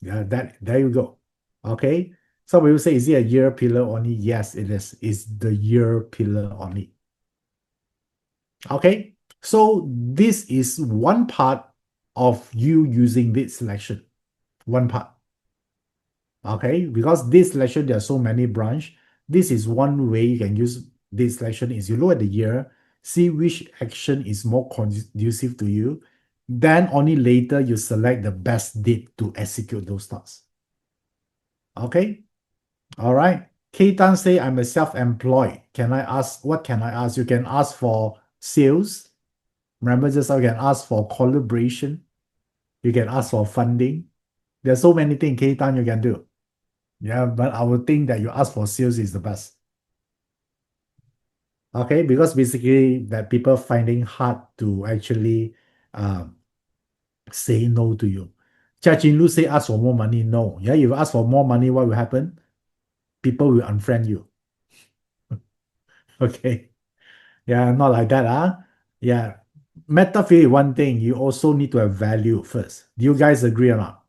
Yeah, that there you go. Okay. Some people say, is it a year pillar only? Yes, it is. It's the year pillar only. Okay. So this is one part of you using this selection. One part. Okay. Because this selection, there are so many branch. This is one way you can use this selection is you look at the year, see which action is more conducive to you. Then only later you select the best date to execute those tasks. Okay. All right. Tan say, I'm a self-employed. Can I ask, what can I ask? You can ask for sales. Remember just how you can ask for collaboration. You can ask for funding. There's so many things, Tan, you can do. Yeah, but I would think that you ask for sales is the best. Okay, because basically that people finding hard to actually um, say no to you. Chia Chin Lu say ask for more money. No. Yeah, if you ask for more money, what will happen? People will unfriend you. Okay. Yeah, not like that, Yeah. Metaphor is one thing. You also need to have value first. Do you guys agree or not?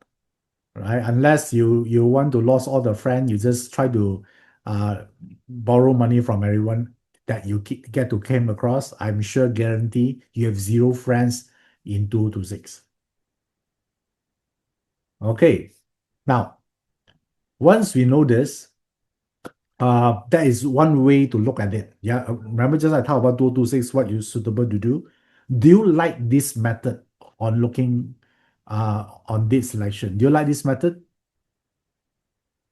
right? Unless you want to lose all the friend, you just try to uh, borrow money from everyone that you get to came across. I'm sure guarantee you have zero friends in 2 to 6. Okay, now once we know this, that is one way to look at it. Yeah, remember just I talked about 2 to 6, what you suitable to do. Do you like this method on looking on date selection? Do you like this method?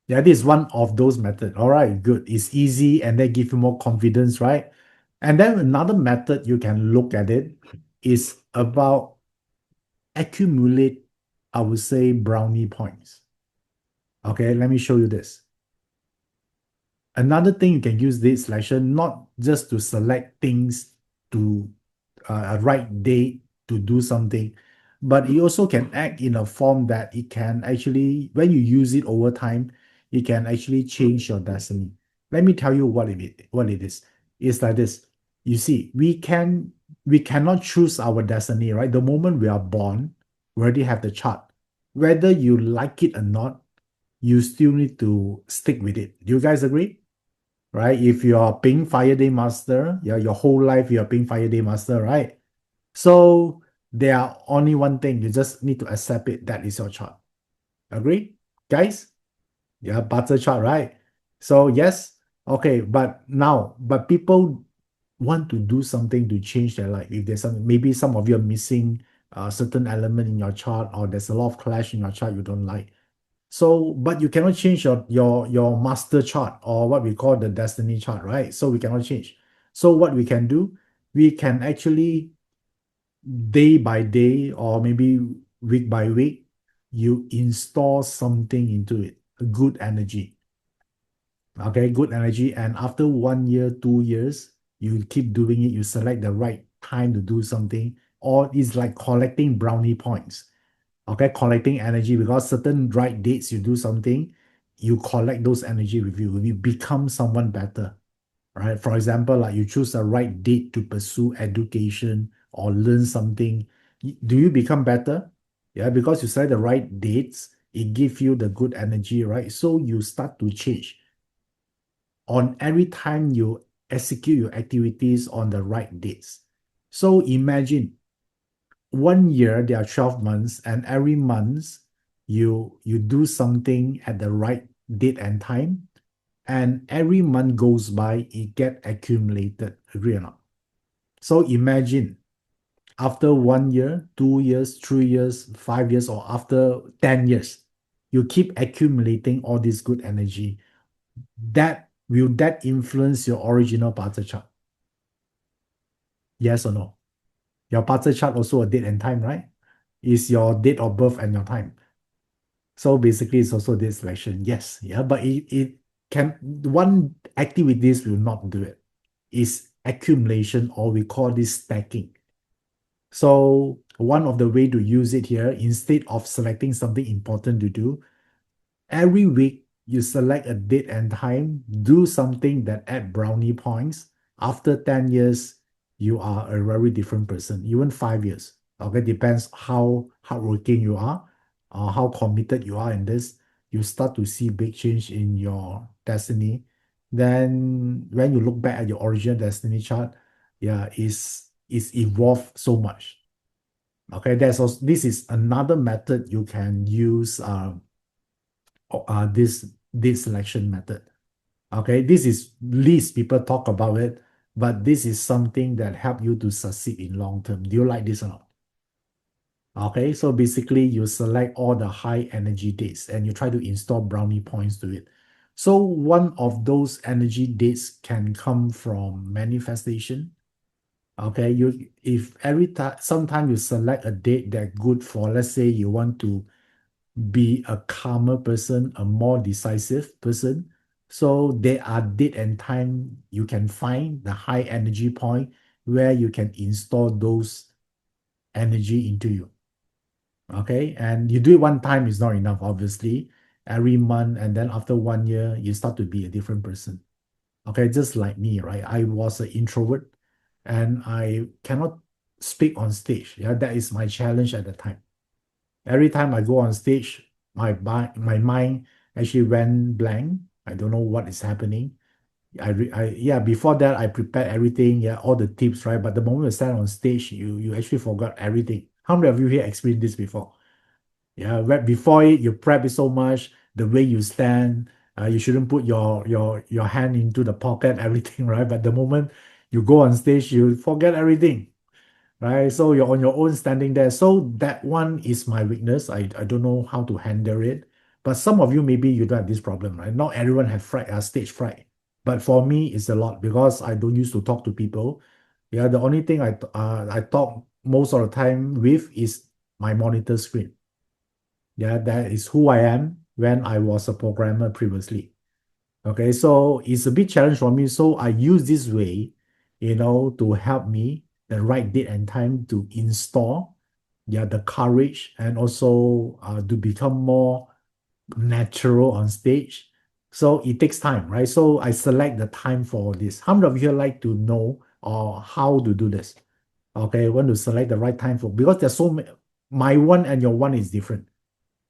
Yeah, this is one of those methods. All right, good. It's easy and they give you more confidence, right? And then another method you can look at it is about accumulate, I would say, brownie points. Okay, let me show you this. Another thing you can use date selection, not just to select things to a right date to do something, but it also can act in a form that it can actually, when you use it over time, it can actually change your destiny. Let me tell you what it is. It's like this. You see, we cannot choose our destiny, right? The moment we are born, we already have the chart. Whether you like it or not, you still need to stick with it. Do you guys agree? Right? If you are being Fire Day Master, yeah, your whole life you are being Fire Day Master, right? So there are only one thing, you just need to accept it. That is your chart. Agree, guys? Yeah, butter chart, right? So yes, okay, but people want to do something to change their life. If there's some, maybe some of you are missing a certain element in your chart, or there's a lot of clash in your chart you don't like. So, but you cannot change your master chart, or what we call the destiny chart, right? So we cannot change. So what we can do, we can actually day by day, or maybe week by week, you install something into it, good energy. Okay, good energy. And after 1 year, 2 years, you keep doing it, you select the right time to do something, or it's like collecting brownie points. Okay, collecting energy, because certain right dates you do something, you collect those energy with you become someone better, right? For example, like you choose the right date to pursue education or learn something. Do you become better? Yeah, because you select the right dates, it gives you the good energy, right? So you start to change on every time you execute your activities on the right dates. So imagine 1 year there are 12 months, and every month you do something at the right date and time, and every month goes by, it get accumulated. Agree or not? So imagine after 1 year, 2 years, 3 years, 5 years, or after 10 years, you keep accumulating all this good energy. That will that influence your original party chart? Yes or no? Your party chart also a date and time, right? Is your date of birth and your time. So basically, it's also date selection. Yes, yeah, but it can, one activities will not do it. It's accumulation, or we call this stacking. So one of the way to use it here, instead of selecting something important to do, every week, you select a date and time, do something that add brownie points. After 10 years, you are a very different person, even 5 years. Okay, depends how hardworking you are, or how committed you are in this. You start to see big change in your destiny. Then when you look back at your original destiny chart, yeah, it's evolved so much. Okay, that's also, this is another method you can use this selection method. Okay, this is least people talk about it, but this is something that help you to succeed in long term. Do you like this or not? Okay, so basically you select all the high energy dates and you try to install brownie points to it. So one of those energy dates can come from manifestation. Okay, you if every time sometime you select a date that good for, let's say you want to be a calmer person, a more decisive person. So there are date and time you can find the high energy point where you can install those energy into you. Okay. And you do it one time is not enough, obviously. Every month, and then after 1 year, you start to be a different person. Okay. Just like me, right? I was an introvert and I cannot speak on stage. Yeah. That is my challenge at the time. Every time I go on stage, my mind actually went blank. I don't know what is happening. Yeah, before that I prepared everything, yeah, all the tips, right? But the moment you stand on stage, you actually forgot everything. How many of you here experienced this before? Yeah, right before it, you prep it so much, the way you stand, you shouldn't put your hand into the pocket, everything, right? But the moment you go on stage, you forget everything, right? So you're on your own standing there. So that one is my weakness. I don't know how to handle it. But some of you, maybe you don't have this problem, right? Not everyone have stage fright. But for me, it's a lot because I don't used to talk to people. Yeah, the only thing I talk most of the time with is my monitor screen. Yeah, that is who I am when I was a programmer previously. Okay, so it's a big challenge for me. So I use this way, to help me the right date and time to install, yeah, the courage and also to become more natural on stage. So it takes time, right? So I select the time for this. How many of you like to know or how to do this? Okay, want to select the right time for because there's so many. My one and your one is different.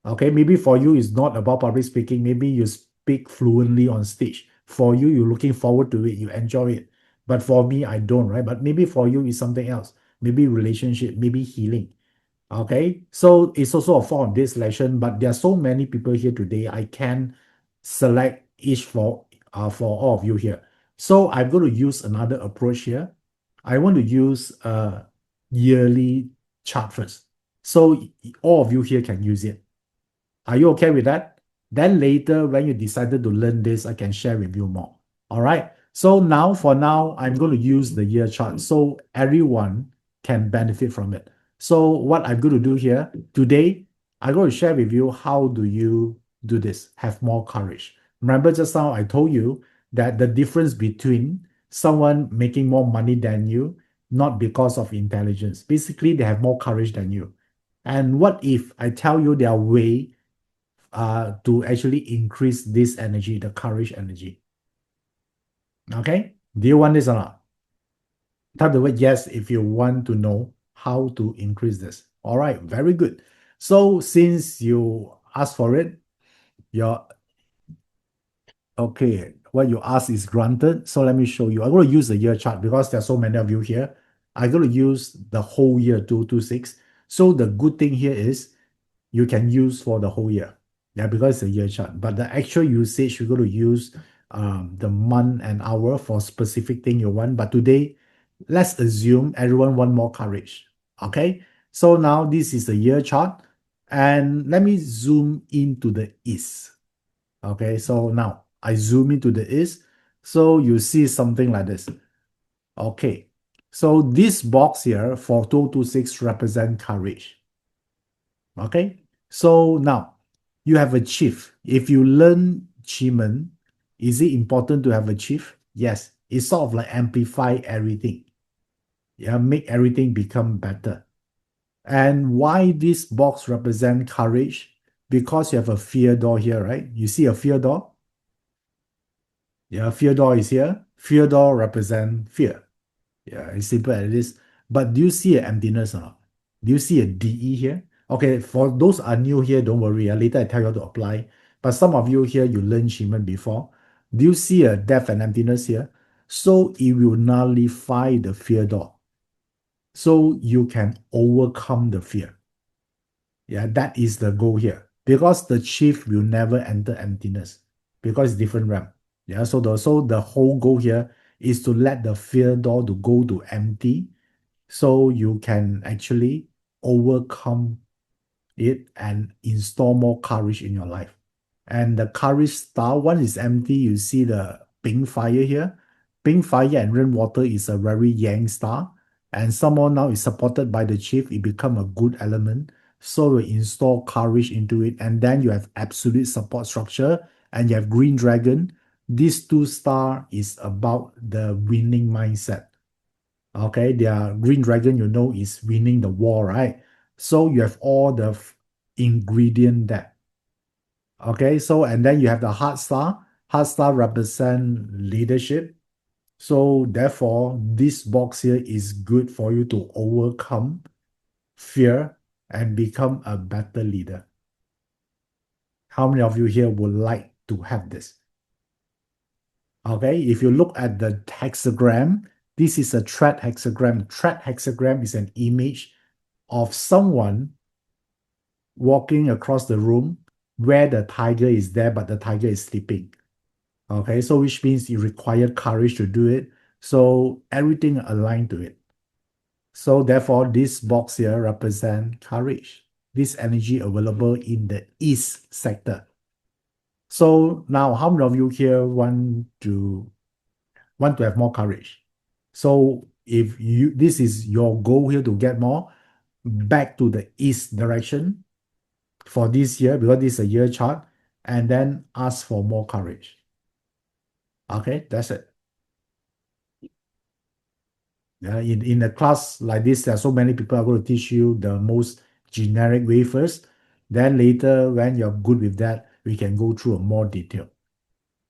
Okay, maybe for you it's not about public speaking. Maybe you speak fluently on stage. For you, you're looking forward to it, you enjoy it. But for me, I don't, right? But maybe for you, it's something else. Maybe relationship, maybe healing. Okay, so it's also a form of this lesson, but there are so many people here today. I can select each for all of you here. So I'm going to use another approach here. I want to use a yearly chart first. So all of you here can use it. Are you okay with that? Then later, when you decided to learn this, I can share with you more. All right. So now, for now, I'm going to use the year chart so everyone can benefit from it. So what I'm going to do here today, I'm going to share with you how do you do this, have more courage. Remember just now I told you that the difference between someone making more money than you, not because of intelligence. Basically, they have more courage than you. And what if I tell you their way to actually increase this energy, the courage energy. Okay? Do you want this or not? Type the word yes if you want to know how to increase this. All right, very good. So since you asked for it, your okay, what you ask is granted. So let me show you. I'm going to use the year chart because there's so many of you here. I'm going to use the whole year 226. So the good thing here is you can use for the whole year. Yeah, because it's a year chart. But the actual usage, you're going to use the month and hour for specific thing you want. But today, let's assume everyone want more courage. Okay. So now this is the year chart. And let me zoom into the east. Okay. So now I zoom into the east. So you see something like this. Okay. So this box here for 226 represent courage. Okay, so now you have a chief. If you learn Qigong, is it important to have a chief? Yes, it's sort of like amplify everything. Yeah, make everything become better. And why this box represent courage? Because you have a fear door here, right? You see a fear door? Yeah, fear door is here. Fear door represent fear. Yeah, it's simple as this. But do you see an emptiness or not? Do you see a DE here? Okay, for those are new here, don't worry. Later I tell you how to apply. But some of you here, you learned Shimon before. Do you see a death and emptiness here? So it will nullify the fear door. So you can overcome the fear. Yeah, that is the goal here. Because the chief will never enter emptiness. Because it's different realm. Yeah, so the whole goal here is to let the fear door to go to empty so you can actually overcome it and install more courage in your life. And the courage star, one is empty. You see the pink fire here. Pink fire and rainwater is a very yang star. And somehow now is supported by the chief. It become a good element. So we install courage into it. And then you have absolute support structure. And you have green dragon. These two star is about the winning mindset. Okay, their green dragon, is winning the war, right? So you have all the ingredient there. Okay, so and then you have the heart star. Heart star represent leadership. So therefore, this box here is good for you to overcome fear and become a better leader. How many of you here would like to have this? Okay, if you look at the hexagram, this is a thread hexagram. Thread hexagram is an image of someone walking across the room where the tiger is there, but the tiger is sleeping. Okay, so which means you require courage to do it. So everything aligned to it. So therefore, this box here represents courage. This energy available in the east sector. So now, how many of you here want to have more courage? So if you this is your goal here to get more, back to the east direction for this year because this is a year chart, and then ask for more courage. Okay, that's it. Yeah, in a class like this, there are so many people are going to teach you the most generic way first. Then later, when you're good with that, we can go through a more detail.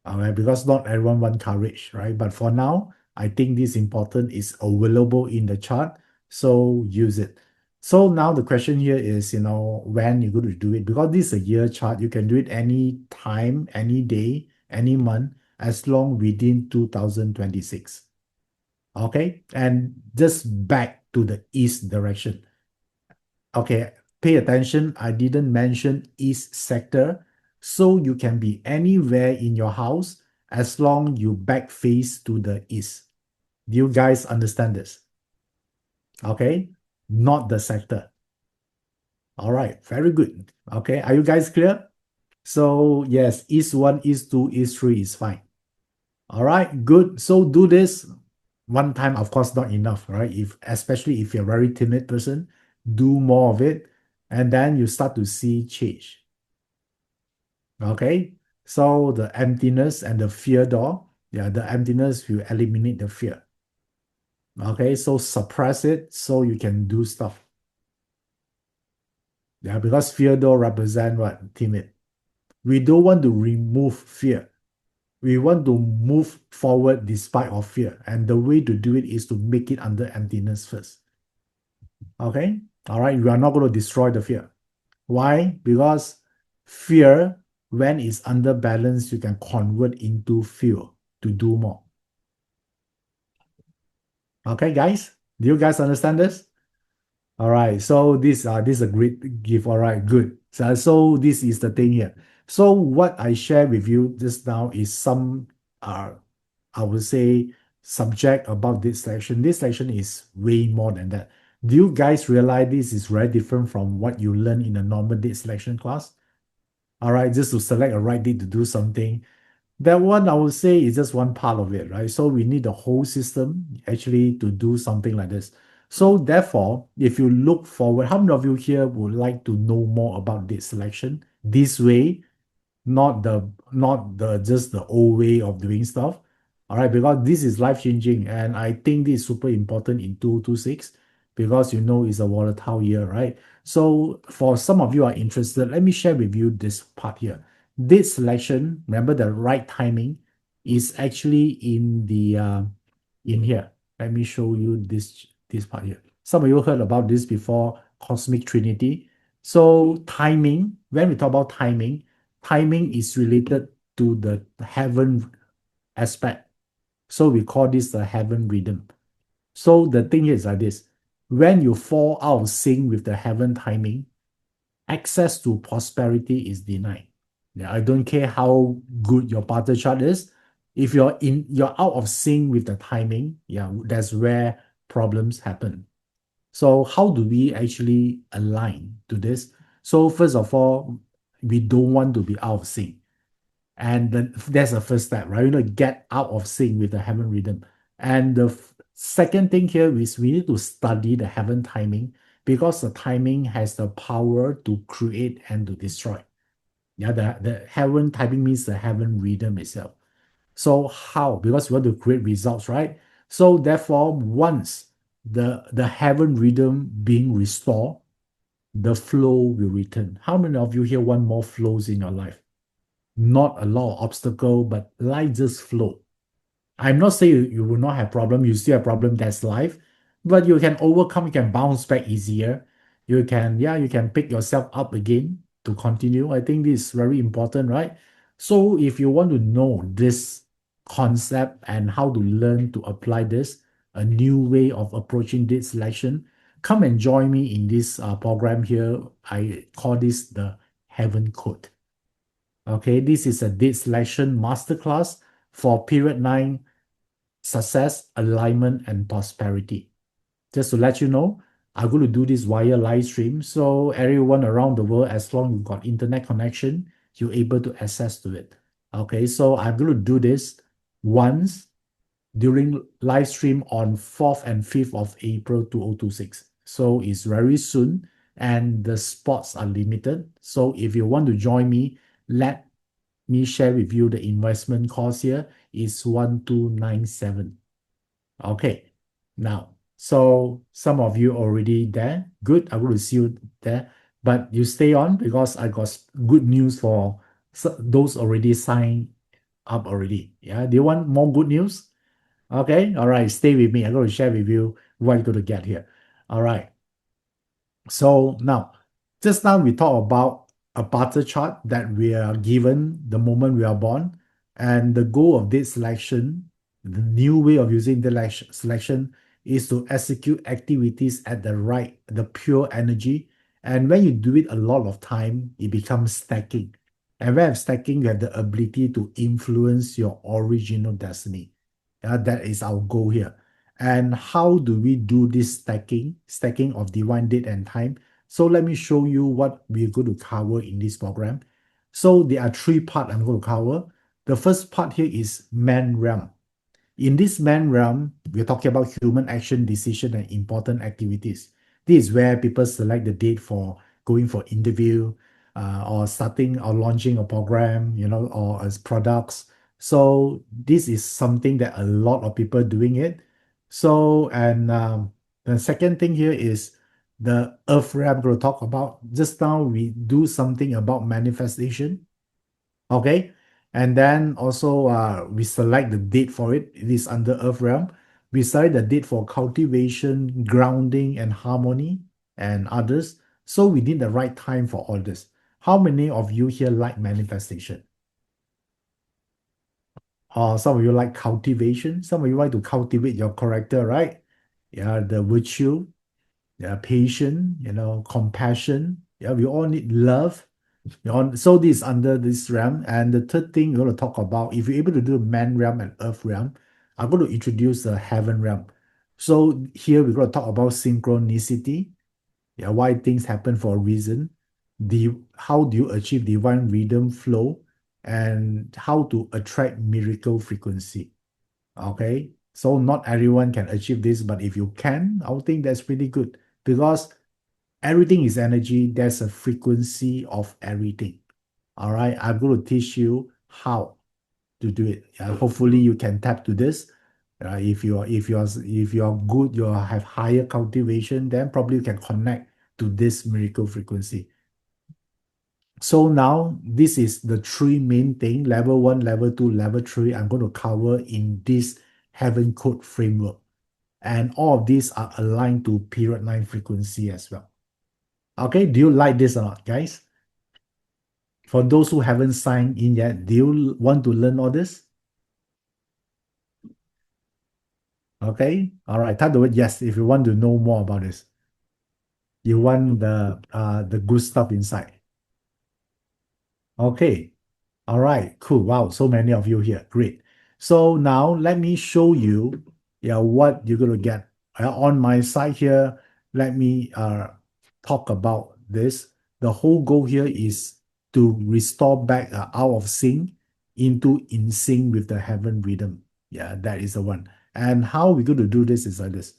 All right, because not everyone want courage, right? But for now, I think this important is available in the chart, so use it. So now the question here is, when you're going to do it, because this is a year chart, you can do it any time, any day, any month, as long within 2026. Okay, and just back to the east direction. Okay, pay attention. I didn't mention east sector, so you can be anywhere in your house as long you back face to the east. Do you guys understand this? Okay, not the sector. All right, very good. Okay, are you guys clear? So yes, east 1, east 2, east 3 is fine. All right, good. So do this one time, of course, not enough, right? Especially if you're a very timid person, do more of it, and then you start to see change. Okay, so the emptiness and the fear door, yeah, the emptiness will eliminate the fear. Okay, so suppress it so you can do stuff. Yeah, because fear door represent what? Timid. We don't want to remove fear. We want to move forward despite of fear. And the way to do it is to make it under emptiness first. Okay? All right, we are not going to destroy the fear. Why? Because fear, when it's under balance, you can convert into fuel to do more. Okay, guys? Do you guys understand this? All right, so this is a great gift. All right, good. So this is the thing here. So what I share with you just now is some I would say subject about this section. This section is way more than that. Do you guys realize this is very different from what you learn in a normal date selection class? All right, just to select a right date to do something. That one I would say is just one part of it, right? So we need the whole system actually to do something like this. So therefore, if you look forward, how many of you here would like to know more about this selection this way, not the just the old way of doing stuff? All right, because this is life changing, and I think this is super important in 226 because it's a volatile year, right? So for some of you are interested, let me share with you this part here. This selection, remember the right timing, is actually in here. Let me show you this part here. Some of you heard about this before, cosmic trinity. So timing, when we talk about timing is related to the heaven aspect. So we call this the heaven rhythm. So the thing is like this: when you fall out of sync with the heaven timing, access to prosperity is denied. Yeah, I don't care how good your partner chart is. If you're out of sync with the timing, yeah, that's where problems happen. So how do we actually align to this? So first of all, we don't want to be out of sync. And then that's the first step, right? Get out of sync with the heaven rhythm. And the second thing here is we need to study the heaven timing because the timing has the power to create and to destroy. Yeah, the heaven timing means the heaven rhythm itself. So how? Because we want to create results, right? So therefore, once the heaven rhythm being restored, the flow will return. How many of you here want more flows in your life? Not a lot of obstacle, but life just flow. I'm not saying you will not have problem. You still have problem. That's life, but you can overcome. You can bounce back easier. You can pick yourself up again. to continue. I think this is very important, right? So if you want to know this concept and how to learn to apply this, a new way of approaching date selection, come and join me in this program here. I call this the Heaven Code. Okay, this is a date selection masterclass for period 9 success, alignment, and prosperity. Just to let you know, I'm going to do this via live stream. So everyone around the world, as long as you've got internet connection, you're able to access to it. Okay, so I'm going to do this once during live stream on 4th and 5th of April 2026. So it's very soon and the spots are limited. So if you want to join me, let me share with you the investment cost here is 1297. Okay, now, so some of you already there. Good, I will see you there. But you stay on because I got good news for those already signed up already. Yeah, do you want more good news? Okay, all right, stay with me. I'm going to share with you what you're going to get here. All right. So now, just now we talked about a barter chart that we are given the moment we are born, and the goal of this selection, the new way of using the selection is to execute activities at the pure energy. And when you do it a lot of time, it becomes stacking. And when stacking, you have the ability to influence your original destiny. That is our goal here. And how do we do this stacking of divine date and time? So let me show you what we're going to cover in this program. So there are three parts I'm going to cover. The first part here is man realm. In this man realm, we're talking about human action, decision, and important activities. This is where people select the date for going for interview, or starting or launching a program, or as products. So this is something that a lot of people doing it. So, and the second thing here is the earth realm I'm going to talk about. Just now we do something about manifestation. Okay. And then also we select the date for it. It is under earth realm. We select the date for cultivation, grounding, and harmony and others. So we need the right time for all this. How many of you here like manifestation? Some of you like cultivation. Some of you like to cultivate your character, right? Yeah, the virtue, yeah, patience, compassion. Yeah, we all need love. So this is under this realm. And the third thing we're going to talk about, if you're able to do man realm and earth realm, I'm going to introduce the heaven realm. So here we're going to talk about synchronicity, yeah, why things happen for a reason, how do you achieve divine rhythm flow, and how to attract miracle frequency. Okay, so not everyone can achieve this, but if you can, I would think that's pretty good because everything is energy. There's a frequency of everything. All right, I'm going to teach you how to do it. Hopefully, you can tap to this. If you are good, you have higher cultivation, then probably you can connect to this miracle frequency. So now this is the three main thing: level 1, level 2, level 3. I'm going to cover in this heaven code framework, and all of these are aligned to period 9 frequency as well. Okay, do you like this or not, guys? For those who haven't signed in yet, do you want to learn all this? Okay, all right. Type the word yes if you want to know more about this. You want the good stuff inside. Okay, all right, cool. Wow, so many of you here. Great. So now let me show you, what you're gonna get. On my side here, let me talk about this. The whole goal here is to restore back out of sync into in sync with the heaven rhythm. Yeah, that is the one. And how we're going to do this is like this.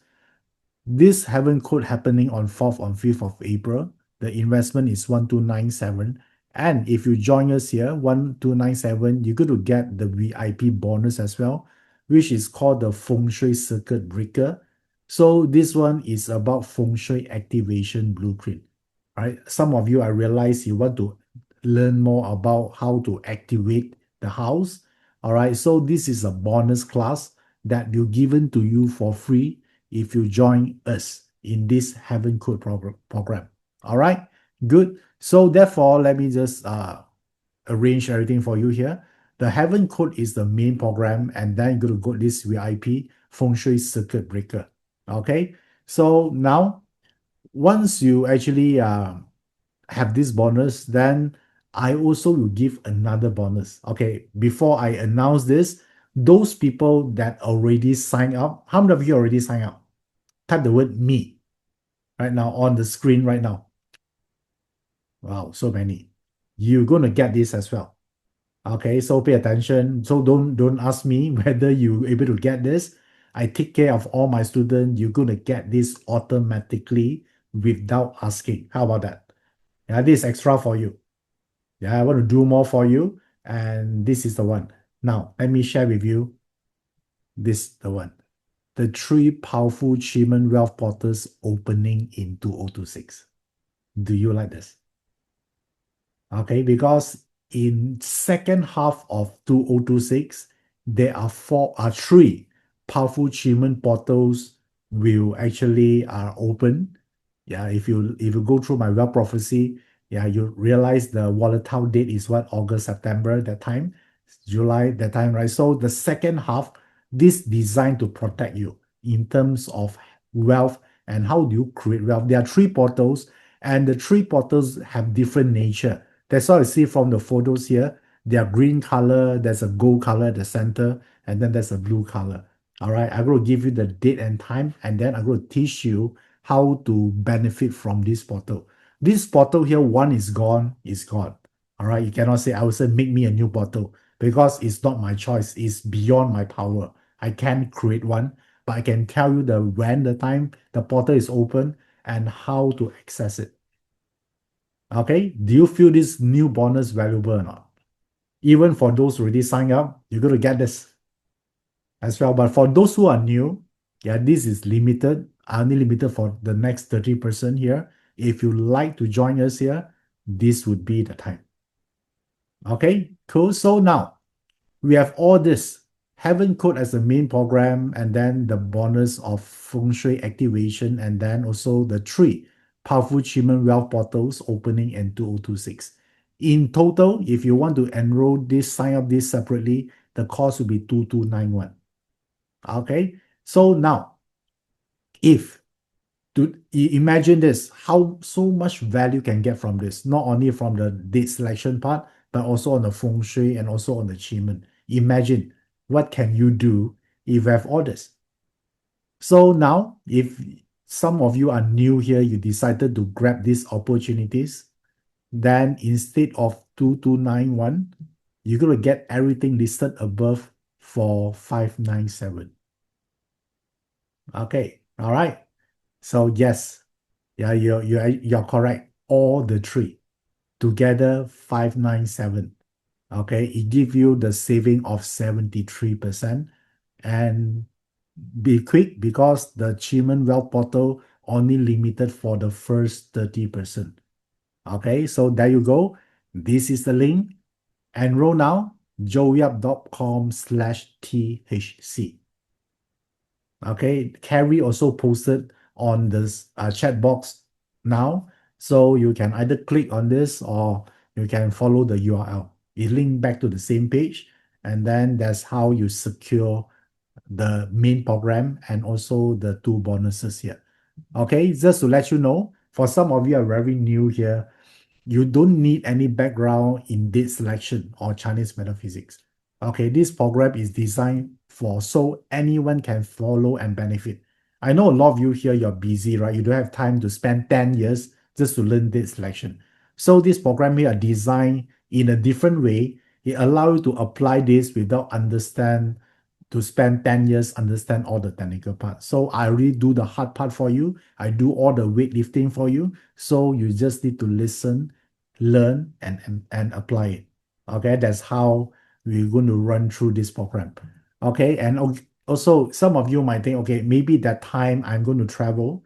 This heaven code happening on 4th on 5th of April. The investment is 1297. And if you join us here, 1297, you're going to get the VIP bonus as well, which is called the Feng Shui Circuit Breaker. So this one is about Feng Shui activation blueprint. Right? Some of you, I realize you want to learn more about how to activate the house. All right. So this is a bonus class that will given to you for free if you join us in this Heaven Code program. All right. Good. So therefore, let me just arrange everything for you here. The Heaven Code is the main program, and then you're going to go this VIP Feng Shui Circuit Breaker. Okay. So now, once you actually have this bonus, then I also will give another bonus. Okay. Before I announce this, those people that already signed up, how many of you already signed up? Type the word me right now on the screen right now. Wow, so many. You're going to get this as well. Okay, so pay attention. So don't ask me whether you able to get this. I take care of all my students. You're going to get this automatically without asking. How about that? Yeah, this is extra for you. Yeah, I want to do more for you. And this is the one. Now, let me share with you this the one. The three powerful achievement wealth portals opening in 2026. Do you like this? Okay, because in second half of 2026, there are three powerful achievement portals will actually are open. Yeah, if you go through my wealth prophecy, yeah, you realize the volatile date is what? August, September, that time, July, that time, right? So the second half, this designed to protect you in terms of wealth and how do you create wealth. There are three portals, and the three portals have different nature. That's why I see from the photos here. They are green color, there's a gold color at the center, and then there's a blue color. All right, I'm going to give you the date and time, and then I'm going to teach you how to benefit from this portal. This portal here, one is gone, is gone. All right, you cannot say, I will say, make me a new portal because it's not my choice. It's beyond my power. I can't create one, but I can tell you the when, the time the portal is open, and how to access it. Okay, do you feel this new bonus valuable or not? Even for those who already signed up, you're going to get this as well. But for those who are new, yeah, this is limited, only limited for the next 30% here. If you like to join us here, this would be the time. Okay, cool. So now we have all this Heaven Code as the main program, and then the bonus of Feng Shui activation, and then also the three powerful achievement wealth portals opening in 2026. In total, if you want to enroll this, sign up this separately, the cost will be 2291. Okay, so now if to imagine this, how so much value can get from this, not only from the date selection part, but also on the feng shui and also on the achievement. Imagine what can you do if you have all this. So now, if some of you are new here, you decided to grab these opportunities, then instead of 2291, you're going to get everything listed above for 597. Okay, all right. So yes, yeah, you're correct. All the three together 597. Okay, it gives you the saving of 73%. And be quick because the achievement wealth portal only limited for the first 30%. Okay, so there you go. This is the link. Enroll now, joeyup.com/THC. Okay, Carrie also posted on this chat box now. So you can either click on this or you can follow the URL. It link back to the same page. And then that's how you secure the main program and also the two bonuses here. Okay, just to let you know, for some of you are very new here, you don't need any background in date selection or Chinese metaphysics. Okay, this program is designed for so anyone can follow and benefit. I know a lot of you here, you're busy, right? You don't have time to spend 10 years just to learn date selection. So this program here are designed in a different way. It allows you to apply this without understand to spend 10 years understand all the technical parts. So I really do the hard part for you. I do all the weightlifting for you. So you just need to listen, learn, and apply it. Okay, that's how we're going to run through this program. Okay, and also some of you might think, okay, maybe that time I'm going to travel.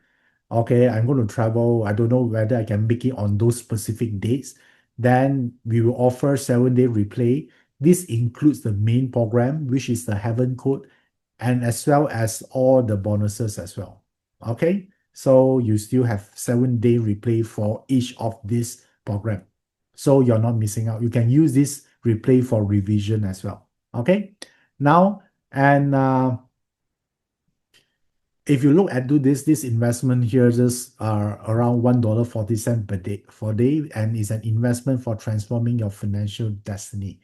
Okay, I'm going to travel. I don't know whether I can make it on those specific dates. Then we will offer 7-day replay. This includes the main program, which is the Heaven Code, and as well as all the bonuses as well. Okay, So you still have 7-day replay for each of this program. So you're not missing out. You can use this replay for revision as well. Okay. Now, and if you look at this investment here just around $1.40 per day for day, and is an investment for transforming your financial destiny.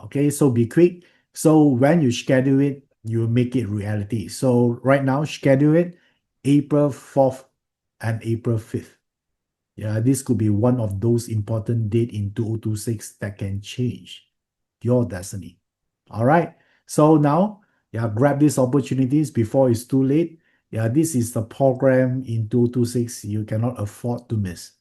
Okay, so be quick. So when you schedule it, you make it reality. So right now, schedule it April 4th and April 5th. Yeah, this could be one of those important date in 2026 that can change your destiny. All right. So now, yeah, grab these opportunities before it's too late. Yeah, this is the program in 226 you cannot afford to miss.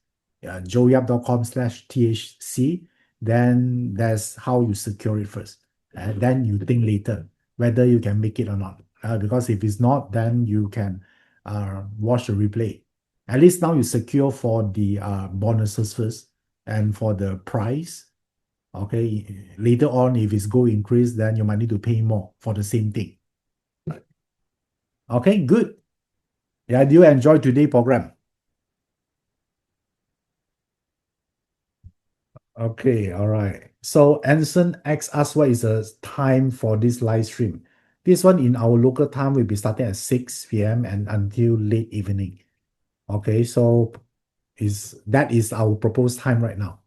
Yeah, joeyap.com/THC. Then that's how you secure it first. And then you think later whether you can make it or not. Because if it's not, then you can watch the replay. At least now you secure for the bonuses first and for the price. Okay, later on, if it's go increase, then you might need to pay more for the same thing. Okay, good. Yeah, do you enjoy today's program? Okay, all right. So Anson X asks what is the time for this live stream? This one in our local time will be starting at 6 p.m. and until late evening. Okay, so that is our proposed time right now.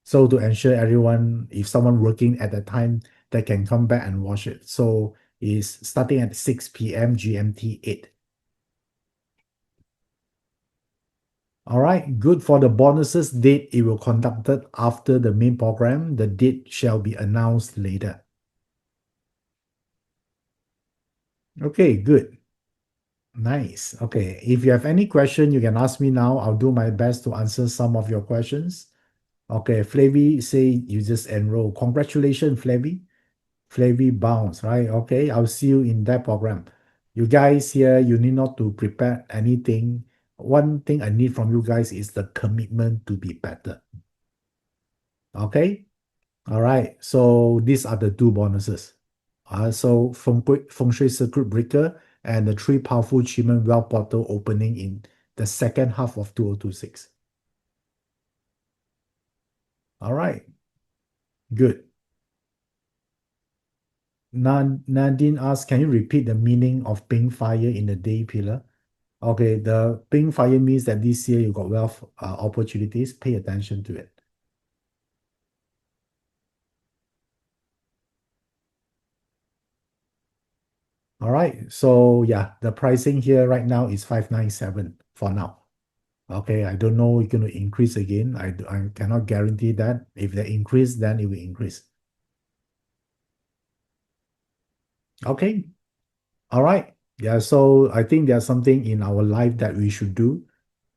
So to ensure everyone, if someone working at that time, they can come back and watch it. So it's starting at 6 p.m. GMT 8. All right, good. For the bonuses date, it will conducted after the main program. The date shall be announced later. Okay, good. Nice. Okay, if you have any question, you can ask me now. I'll do my best to answer some of your questions. Okay, Flavy say you just enroll. Congratulations, Flavy. Flavy bounce, right? Okay, I'll see you in that program. You guys here, you need not to prepare anything. One thing I need from you guys is the commitment to be better. Okay? All right. So these are the two bonuses. So Feng Shui Circuit Breaker and the three powerful achievement wealth portal opening in the second half of 2026. All right. Good. Nadine asks, can you repeat the meaning of pink fire in the day pillar? Okay, the pink fire means that this year you got wealth opportunities. Pay attention to it. All right. So yeah, the pricing here right now is 597 for now. Okay, I don't know it's going to increase again. I cannot guarantee that. If they increase, then it will increase. Okay. All right. Yeah, so I think there's something in our life that we should do,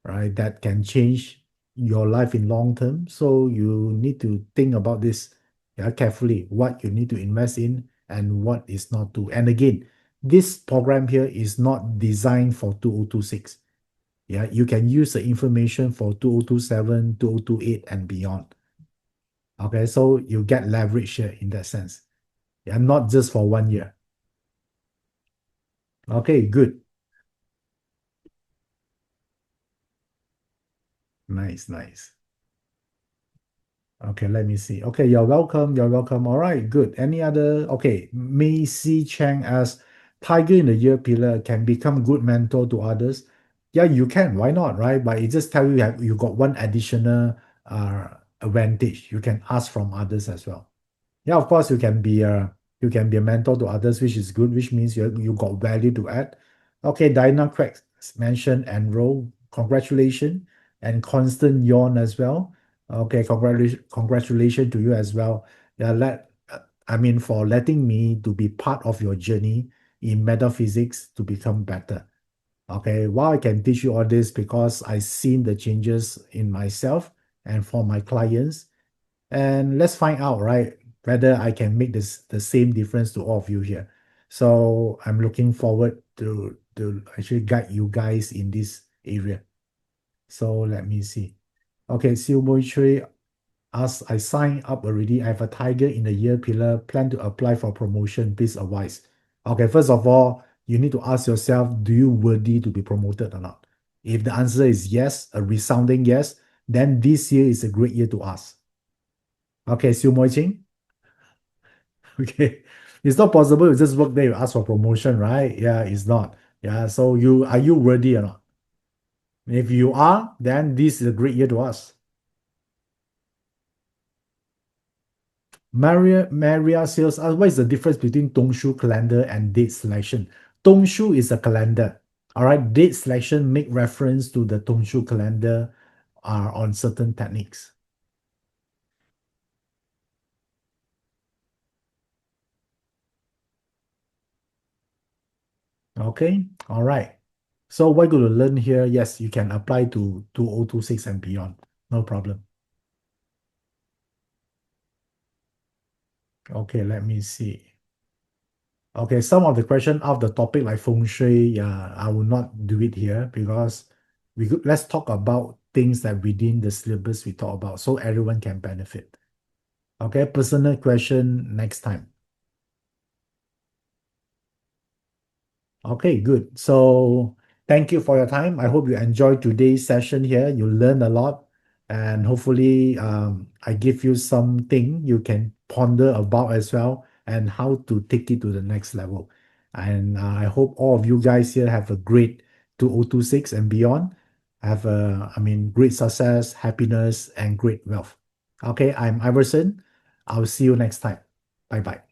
right? That can change your life in long term. So you need to think about this, yeah, carefully, what you need to invest in and what is not to. And again, this program here is not designed for 2026. Yeah, you can use the information for 2027, 2028, and beyond. Okay, so you get leverage here in that sense. Yeah, not just for 1 year. Okay, good. Nice, nice. Okay, let me see. Okay, you're welcome. You're welcome. All right, good. Any other? Okay, Macy Chang asks, Tiger in the year pillar can become good mentor to others. Yeah, you can. Why not, right? But it just tell you have you got one additional advantage. You can ask from others as well. Yeah, of course you can be a mentor to others, which is good, which means you got value to add. Okay, Diana Craig mentioned enroll. Congratulations. And Constant Yawn as well. Okay, congratulations to you as well. Yeah, I mean for letting me to be part of your journey in metaphysics to become better. Okay, why I can teach you all this because I've seen the changes in myself and for my clients, and let's find out, right, whether I can make this the same difference to all of you here. So I'm looking forward to actually guide you guys in this area. So let me see. Okay, Siu Moi Chui asks, I signed up already. I have a tiger in the year pillar. Plan to apply for promotion. Please advise. Okay, first of all, you need to ask yourself, do you worthy to be promoted or not? If the answer is yes, a resounding yes, then this year is a great year to ask. Okay, Siu Moi Ching. Okay. It's not possible you just work there, you ask for promotion, right? Yeah, it's not. Yeah. So are you worthy or not? If you are, then this is a great year to ask. Maria says, what is the difference between Dongshu calendar and date selection? Dongshu is a calendar. All right. Date selection make reference to the Dongshu calendar on certain techniques. Okay. All right. So what you're going to learn here, yes, you can apply to 2026 and beyond. No problem. Okay, let me see. Okay, some of the question of the topic like feng shui, yeah, I will not do it here because let's talk about things that within the syllabus we talk about so everyone can benefit. Okay, personal question next time. Okay, good. So thank you for your time. I hope you enjoyed today's session here. You learned a lot, and hopefully, I give you something you can ponder about as well and how to take it to the next level. And I hope all of you guys here have a great 2026 and beyond. Have great success, happiness, and great wealth. Okay, I'm Iverson. I'll see you next time. Bye bye.